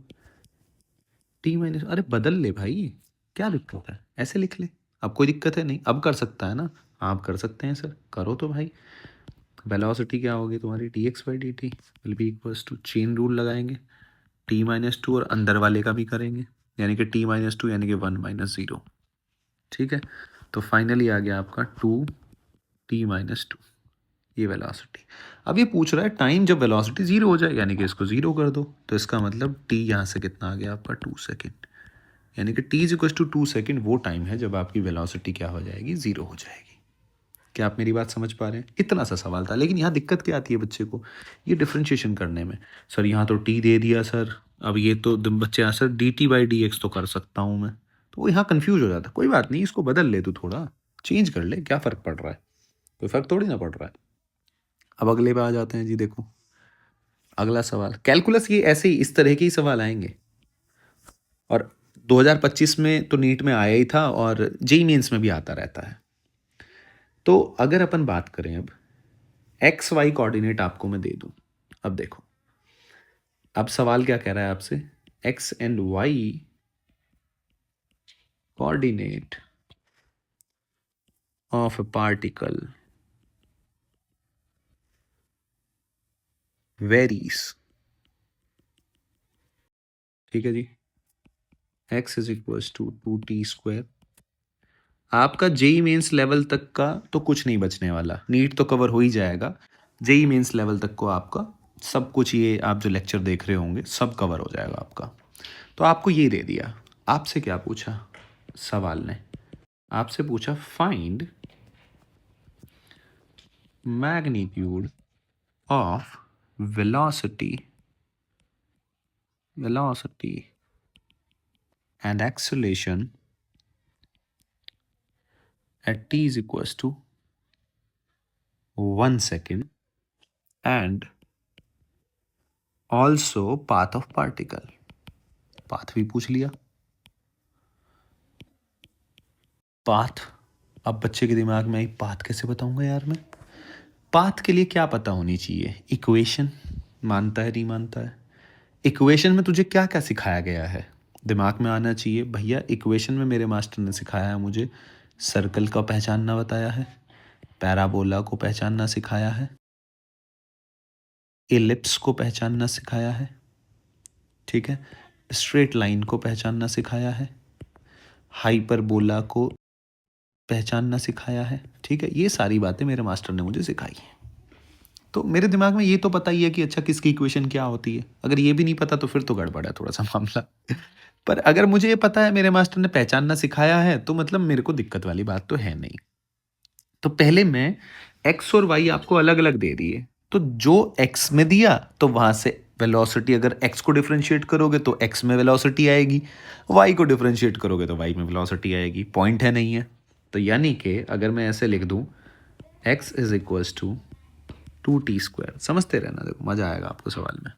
अरे बदल ले भाई, क्या दिक्कत है, ऐसे लिख ले। अब कोई दिक्कत है नहीं, अब कर सकता है ना, आप कर सकते हैं सर, करो तो भाई। वेलोसिटी क्या होगी तुम्हारी, dx/dt will be equals to, chain rule लगाएंगे, t-2 और अंदर वाले का भी करेंगे, यानी कि t-2 यानी कि 1 - 0, ठीक है। तो फाइनली आ गया आपका 2t-2, ये वेलोसिटी। अब ये पूछ रहा है टाइम जब वेलोसिटी ज़ीरो हो जाए, यानी कि इसको ज़ीरो कर दो। तो इसका मतलब t यहाँ से कितना आ गया आपका, 2 सेकेंड, यानी कि t = 2 सेकेंड वो टाइम है जब आपकी वेलोसिटी क्या हो जाएगी, ज़ीरो हो जाएगी। क्या आप मेरी बात समझ पा रहे हैं। इतना सा सवाल था, लेकिन यहाँ दिक्कत क्या आती है बच्चे को, ये डिफ्रेंशिएशन करने में। सर यहाँ तो t दे दिया सर, अब ये तो बच्चे यहाँ सर dt/dx तो कर सकता हूँ मैं, तो वो यहाँ कन्फ्यूज हो जाता है। कोई बात नहीं, इसको बदल ले, तू थोड़ा चेंज कर ले, क्या फ़र्क पड़ रहा है, कोई फ़र्क थोड़ी ना पड़ रहा है। अब अगले पे आ जाते हैं जी। देखो अगला सवाल, कैलकुलस, ये ऐसे ही इस तरह के ही सवाल आएंगे, और 2025 में तो नीट में आया ही था, और जेईई मेंस में भी आता रहता है। तो अगर अपन बात करें, अब एक्स वाई कोऑर्डिनेट आपको मैं दे दूं, अब देखो, अब सवाल क्या कह रहा है आपसे, x and y coordinate of a particle varies, ठीक है जी। x = 2t²। आपका जेई मेंस लेवल तक का तो कुछ नहीं बचने वाला, नीट तो कवर हो ही जाएगा, जेई मेंस लेवल तक को आपका सब कुछ, ये आप जो लेक्चर देख रहे होंगे सब कवर हो जाएगा आपका। तो आपको ये दे दिया, आपसे क्या पूछा सवाल ने, आपसे पूछा find magnitude of velocity and acceleration at t = 1 second and also path of particle। Path भी पूछ लिया। पाथ, अब बच्चे के दिमाग में आई, पाथ कैसे बताऊंगा यार मैं, पाथ के लिए क्या पता होनी चाहिए, इक्वेशन, मानता है नहीं मानता है, इक्वेशन में तुझे क्या क्या सिखाया गया है दिमाग में आना चाहिए भैया। इक्वेशन में मेरे मास्टर ने सिखाया है मुझे, सर्कल का पहचानना बताया है, पैराबोला को पहचानना सिखाया है, एलिप्स को पहचानना सिखाया है, ठीक है, स्ट्रेट लाइन को पहचानना सिखाया है, हाइपरबोला को पहचानना सिखाया है, ठीक है। ये सारी बातें मेरे मास्टर ने मुझे सिखाई हैं। तो मेरे दिमाग में ये तो पता ही है कि अच्छा किसकी इक्वेशन क्या होती है। अगर ये भी नहीं पता तो फिर तो गड़बड़ है थोड़ा सा मामला। पर अगर मुझे ये पता है मेरे मास्टर ने पहचानना सिखाया है तो मतलब मेरे को दिक्कत वाली बात तो है नहीं। तो पहले मैं एक्स और वाई आपको अलग अलग दे दिए, तो जो एक्स में दिया तो वहां से वेलोसिटी, अगर एक्स को डिफरेंशिएट करोगे तो एक्स में वेलोसिटी आएगी, वाई को डिफरेंशिएट करोगे तो वाई में वेलोसिटी आएगी। पॉइंट है नहीं है? तो यानी कि अगर मैं ऐसे लिख दूं x is equals to 2t², समझते रहना, देखो मजा आएगा आपको सवाल में।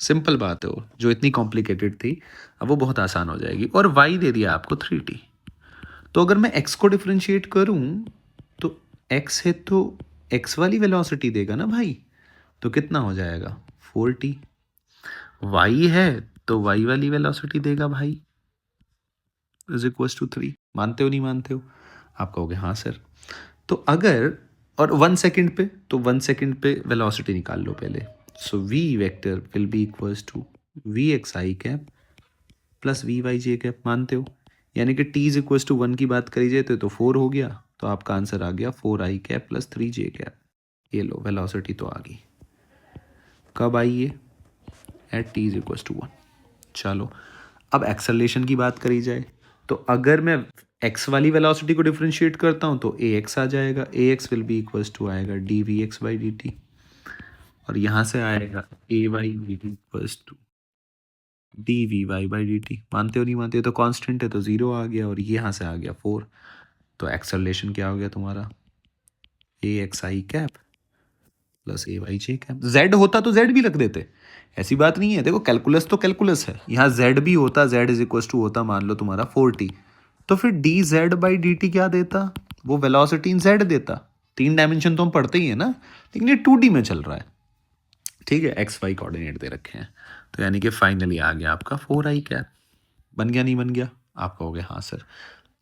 सिंपल बात है वो, जो इतनी कॉम्प्लिकेटेड थी अब वो बहुत आसान हो जाएगी। और y दे दिया आपको 3t। तो अगर मैं x को डिफरेंशिएट करूं तो x है तो x वाली वेलोसिटी देगा ना भाई, तो कितना हो जाएगा 4t। y है तो y वाली वेलोसिटी देगा भाई, इज इक्वल्स टू 3। मानते हो नहीं मानते हो? आप कहोगे हाँ सर। तो अगर और 1 सेकेंड पे, तो 1 सेकेंड पे वेलोसिटी निकाल लो पहले। So v vector will be equals to v x i cap plus v y j cap. मानते हो? यानी कि t इज इक्वल्स टू 1 की बात करी जाए तो 4 हो गया, तो आपका आंसर आ गया 4i cap plus 3j cap. ये लो वेलोसिटी तो आ गई। कब आई ये? At t is equals to 1। चलो अब एक्सेलरेशन की बात करी जाए तो अगर मैं x वाली वेलोसिटी को डिफरेंशिएट करता हूं तो ax आ जाएगा। ax will be equals to आएगा dvx बाई dt, और यहां से आएगा a y v t equals to d v y by d t. मानते हो नहीं मानते हो? तो कांस्टेंट है तो 0 आ गया, और ये यहाँ से आ गया 4। तो एक्सेलरेशन क्या हो गया तुम्हारा? ए x i cap plus A Y j cap. Z होता तो जेड भी रख देते, ऐसी बात नहीं है। देखो कैलकुलस तो कैलकुलस है, यहाँ जेड भी होता, जेड इज इक्वल टू होता मान लो तुम्हारा 4t, तो फिर D Z by d T क्या देता? वो वेलोसिटी इन जेड देता। 3 डायमेंशन तो हम पढ़ते ही है ना, लेकिन ये 2D में चल रहा है, ठीक है। एक्स वाई कोऑर्डिनेट दे रखे हैं, तो यानी कि फाइनली आ गया आपका 4i कैप। बन गया नहीं बन गया? आप कहोगे हाँ सर।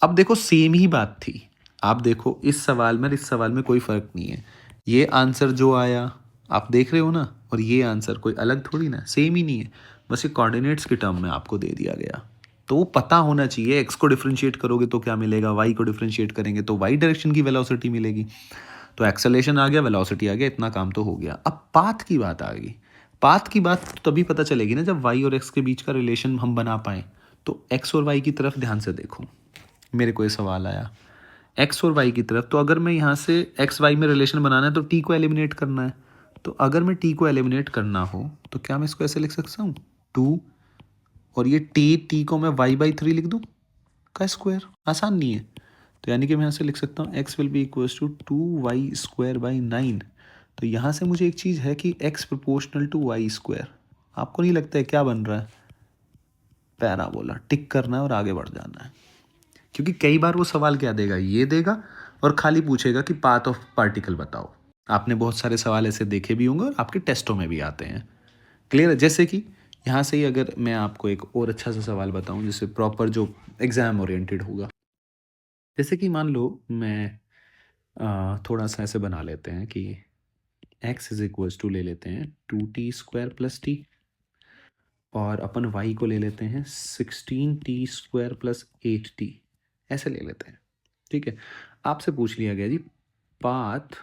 अब देखो सेम ही बात थी, आप देखो इस सवाल में और इस सवाल में कोई फर्क नहीं है। ये आंसर जो आया आप देख रहे हो ना, और ये आंसर कोई अलग थोड़ी ना, सेम ही नहीं है, बस ये कोऑर्डिनेट्स के टर्म में आपको दे दिया गया। तो वो पता होना चाहिए, एक्स को डिफरेंशिएट करोगे तो क्या मिलेगा, वाई को डिफरेंशिएट करेंगे तो वाई डायरेक्शन की वेलोसिटी मिलेगी। तो एक्सेलरेशन आ गया, वेलोसिटी आ गया, इतना काम तो हो गया। अब पाथ की बात आ गई। पाथ की बात तो तभी पता चलेगी ना जब वाई और एक्स के बीच का रिलेशन हम बना पाएँ। तो एक्स और वाई की तरफ ध्यान से देखो, मेरे को ये सवाल आया एक्स और वाई की तरफ, तो अगर मैं यहाँ से एक्स वाई में रिलेशन बनाना है तो टी को एलिमिनेट करना है। तो अगर मैं टी को एलिमिनेट करना हो तो क्या मैं इसको ऐसे लिख सकता हूँ 2, और ये टी को मैं वाई बाई 3 लिख दूँ का स्क्वायर। आसान नहीं है? तो यानी कि मैं यहाँ से लिख सकता हूँ x will be equals to 2y² by 9। तो यहाँ से मुझे एक चीज़ है कि x प्रोपोर्शनल टू y²। आपको नहीं लगता है क्या बन रहा है? पैराबोला। टिक करना है और आगे बढ़ जाना है, क्योंकि कई बार वो सवाल क्या देगा, ये देगा और खाली पूछेगा कि पाथ ऑफ पार्टिकल बताओ। आपने बहुत सारे सवाल ऐसे देखे भी होंगे और आपके टेस्टों में भी आते हैं। क्लियर है? जैसे कि यहाँ से ही अगर मैं आपको एक और अच्छा सा सवाल बताऊं जिससे प्रॉपर जो एग्जाम ओरिएंटेड होगा, जैसे कि मान लो मैं थोड़ा सा ऐसे बना लेते हैं कि x इज इक्वल्स टू ले लेते हैं 2t² प्लस टी, और अपन y को ले लेते हैं 16t² प्लस 8t, ऐसे ले लेते हैं, ठीक है। आपसे पूछ लिया गया जी पाथ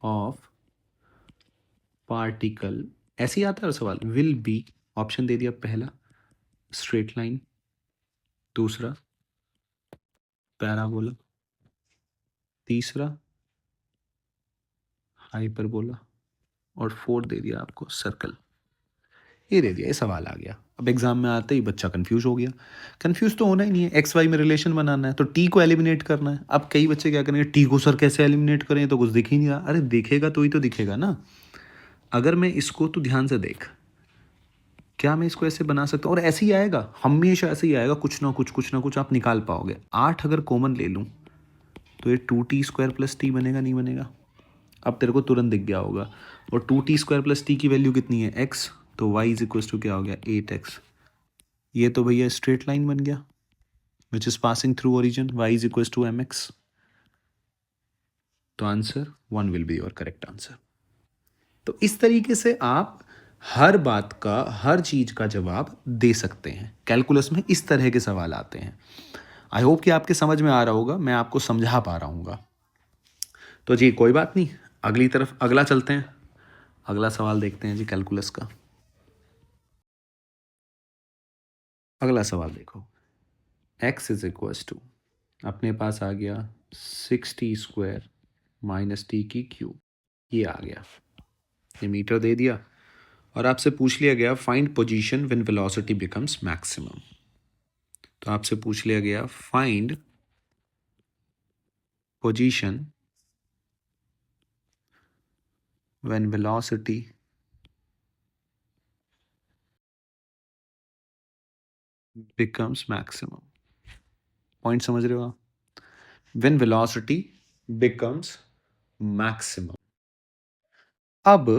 ऑफ पार्टिकल, ऐसे ही आता है सवाल, विल बी, ऑप्शन दे दिया, पहला स्ट्रेट लाइन, दूसरा पैराबोला, तीसरा हाइपरबोला, और फोर्थ दे दिया आपको सर्कल। ये दे दिया, ये सवाल आ गया। अब एग्जाम में आते ही बच्चा कंफ्यूज हो गया। कंफ्यूज तो होना ही नहीं है, एक्स वाई में रिलेशन बनाना है तो टी को एलिमिनेट करना है। अब कई बच्चे क्या करेंगे, टी को सर कैसे एलिमिनेट करें, तो कुछ दिख ही नहीं रहा। अरे देखेगा तो ही तो दिखेगा ना। अगर मैं इसको, तो ध्यान से देख, क्या मैं इसको ऐसे बना सकता हूँ, और ऐसे ही आएगा, हमेशा ऐसे ही आएगा, कुछ ना कुछ आप निकाल पाओगे। 8 अगर कॉमन ले लूँ तो ये 2t² प्लस टी बनेगा नहीं बनेगा? अब तेरे को तुरंत दिख गया होगा। और 2t² प्लस टी की वैल्यू कितनी है, x, तो y इज इक्वल टू क्या हो गया 8x। ये तो भैया स्ट्रेट लाइन बन गया which is passing through origin, y is equal to mx। तो answer 1 will be your correct answer. तो इस तरीके से आप हर बात का, हर चीज़ का जवाब दे सकते हैं। कैलकुलस में इस तरह के सवाल आते हैं। आई होप कि आपके समझ में आ रहा होगा, मैं आपको समझा पा रहा हूँगा। तो जी कोई बात नहीं, अगली तरफ अगला चलते हैं। अगला सवाल देखते हैं जी कैलकुलस का। अगला सवाल देखो, x इज इक्वल्स टू, अपने पास आ गया 6t² माइनस टी की क्यूब, ये आ गया, ये मीटर दे दिया और आपसे पूछ लिया गया find position when velocity becomes maximum. तो आपसे पूछ लिया गया find position when velocity becomes maximum. Point समझ रहे हो आप? When velocity becomes maximum. अब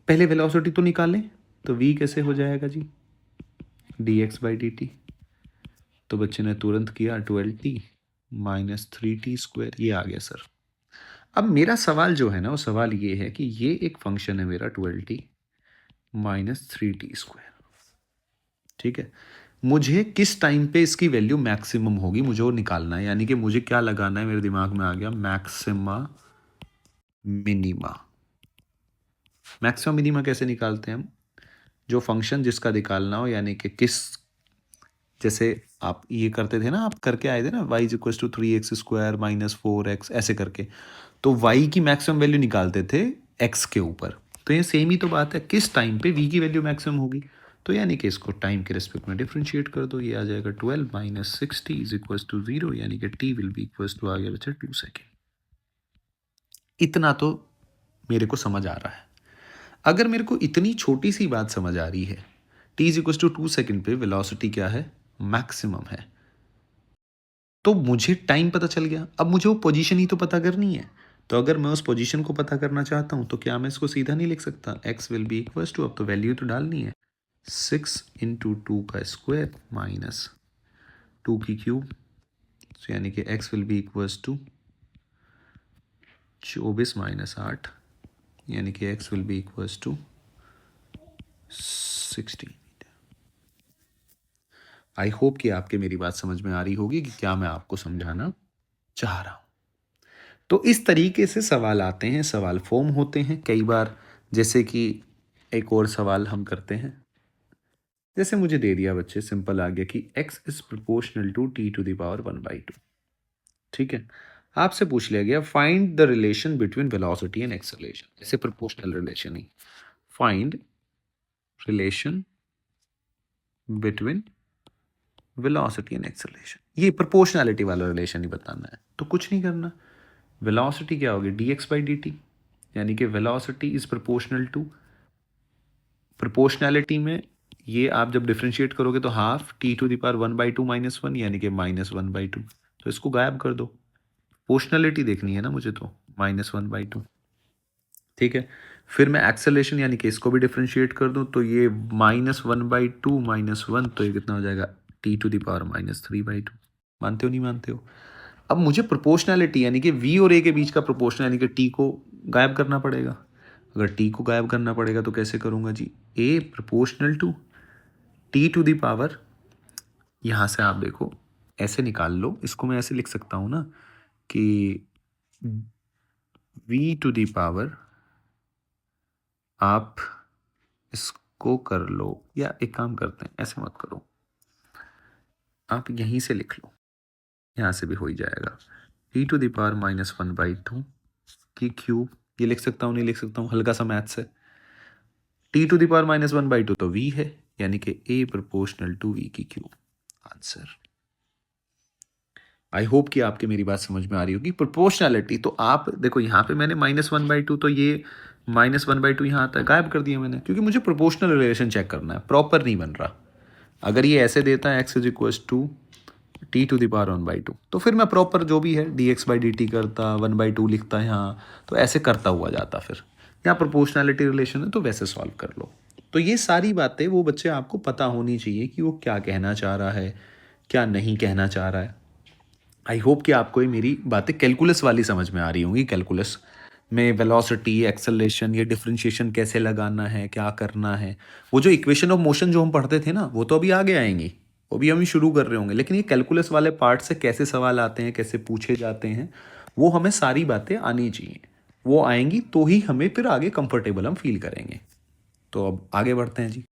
पहले वेलोसिटी तो निकालें, तो v कैसे हो जाएगा जी, dx/dt। तो बच्चे ने तुरंत किया 12t माइनस 3t², ये आ गया सर। अब मेरा सवाल जो है ना, वो सवाल ये है कि ये एक फंक्शन है मेरा 12t माइनस 3t², ठीक है। मुझे किस टाइम पे इसकी वैल्यू मैक्सिमम होगी मुझे वो निकालना है, यानी कि मुझे क्या लगाना है, मेरे दिमाग में आ गया मैक्सिमा मिनिमा। मैक्सिमम मिनिमा कैसे निकालते हैं हम, जो फंक्शन जिसका निकालना हो, यानी कि किस, जैसे आप ये करते थे ना, आप करके आए थे ना y is equal to 3x² minus 4x ऐसे करके, तो y की मैक्सिमम वैल्यू निकालते थे x के ऊपर। तो ये सेम ही तो बात है, किस टाइम पे v की वैल्यू मैक्सिमम होगी, तो यानी कि इसको टाइम के रिस्पेक्ट में डिफ्रेंशिएट कर दो, ये आ जाएगा 12 माइनस 60 इज इक्वल टू 0, यानी कि t will be equal to, आ गया बच्चा 2 सेकेंड। इतना तो मेरे को समझ आ रहा है। अगर मेरे को इतनी छोटी सी बात समझ आ रही है, t is equal to 2 second पे वेलोसिटी क्या है, मैक्सिमम है, तो मुझे टाइम पता चल गया। अब मुझे वो पोजीशन ही तो पता करनी है। तो अगर मैं उस पोजीशन को पता करना चाहता हूँ तो क्या मैं इसको सीधा नहीं लिख सकता, x will be equal to, अब तो वैल्यू तो डालनी है, 6 इंटू 2 का स्क्वायर माइनस 2 की क्यूब, यानी कि x will be equal to 24 minus 8, यानी कि x will be equal to 16। I hope कि आपके मेरी बात समझ में आ रही होगी कि क्या मैं आपको समझाना चाह रहा हूँ। तो इस तरीके से सवाल आते हैं, सवाल फॉर्म होते हैं कई बार। जैसे कि एक और सवाल हम करते हैं, जैसे मुझे दे दिया बच्चे, सिंपल आ गया कि x is proportional to t to the power 1/2, ठीक है। आपसे पूछ लिया गया find the relation between velocity and acceleration, जैसे प्रोपोर्शनल रिलेशन ही, find relation between velocity and acceleration, ये प्रोपोर्शनैलिटी वाला रिलेशन ही बताना है। तो कुछ नहीं करना, वेलोसिटी क्या होगी dx/dt, यानी कि velocity is proportional to, proportionality में ये आप जब डिफ्रेंशिएट करोगे तो half t to the power 1/2 minus 1, यानी कि माइनस 1/2, तो इसको गायब कर दो। प्रोपोर्शनैलिटी देखनी है ना मुझे, तो माइनस 1/2, ठीक है। फिर मैं एक्सेलरेशन यानी कि इसको भी डिफ्रेंशिएट कर दूं, तो ये माइनस 1/2 माइनस 1, तो ये कितना हो जाएगा t to the power minus 3/2। मानते हो नहीं मानते हो? अब मुझे प्रोपोर्शनैलिटी यानी कि v और a के बीच का प्रोपोर्शन यानी कि t को गायब करना पड़ेगा। अगर t को गायब करना पड़ेगा तो कैसे करूँगा जी, a proportional to t to the power, यहाँ से आप देखो ऐसे निकाल लो, इसको मैं ऐसे लिख सकता हूँ ना कि v टू द पावर, आप इसको कर लो, या एक काम करते हैं, ऐसे मत करो, आप यहीं से लिख लो, यहाँ से भी हो ही जाएगा, t to the power minus 1/2 की क्यूब, ये लिख सकता हूँ नहीं लिख सकता हूँ, हल्का सा मैथ्स है। t to the power minus 1/2 तो v है, यानी कि a प्रोपोर्शनल टू v की क्यूब, आंसर। आई होप कि आपके मेरी बात समझ में आ रही होगी। प्रोपोर्शनैलिटी तो आप देखो, यहाँ पे मैंने माइनस 1/2, तो ये माइनस 1/2 यहाँ आता है, गायब कर दिया मैंने, क्योंकि मुझे प्रोपोर्शनल रिलेशन चेक करना है, प्रॉपर नहीं बन रहा। अगर ये ऐसे देता है x is equal to t to the power 1/2, तो फिर मैं प्रॉपर जो भी है dx/dt करता, 1/2 लिखता यहाँ, तो ऐसे करता हुआ जाता। फिर यहाँ प्रोपोर्शनैलिटी रिलेशन है तो वैसे सॉल्व कर लो। तो ये सारी बातें वो बच्चे आपको पता होनी चाहिए कि वो क्या कहना चाह रहा है, क्या नहीं कहना चाह रहा है। आई होप कि आपको ये मेरी बातें कैलकुलस वाली समझ में आ रही होंगी, कैलकुलस में वेलोसिटी, एक्सेलरेशन, ये डिफरेंशिएशन कैसे लगाना है, क्या करना है, वो जो इक्वेशन ऑफ मोशन जो हम पढ़ते थे ना, वो तो अभी आगे आएंगी, वो भी हम शुरू कर रहे होंगे, लेकिन ये कैलकुलस वाले पार्ट से कैसे सवाल आते हैं, कैसे पूछे जाते हैं, वो हमें सारी बातें आनी चाहिए। वो आएंगी तो ही हमें फिर आगे कंफर्टेबल हम फील करेंगे। तो अब आगे बढ़ते हैं जी।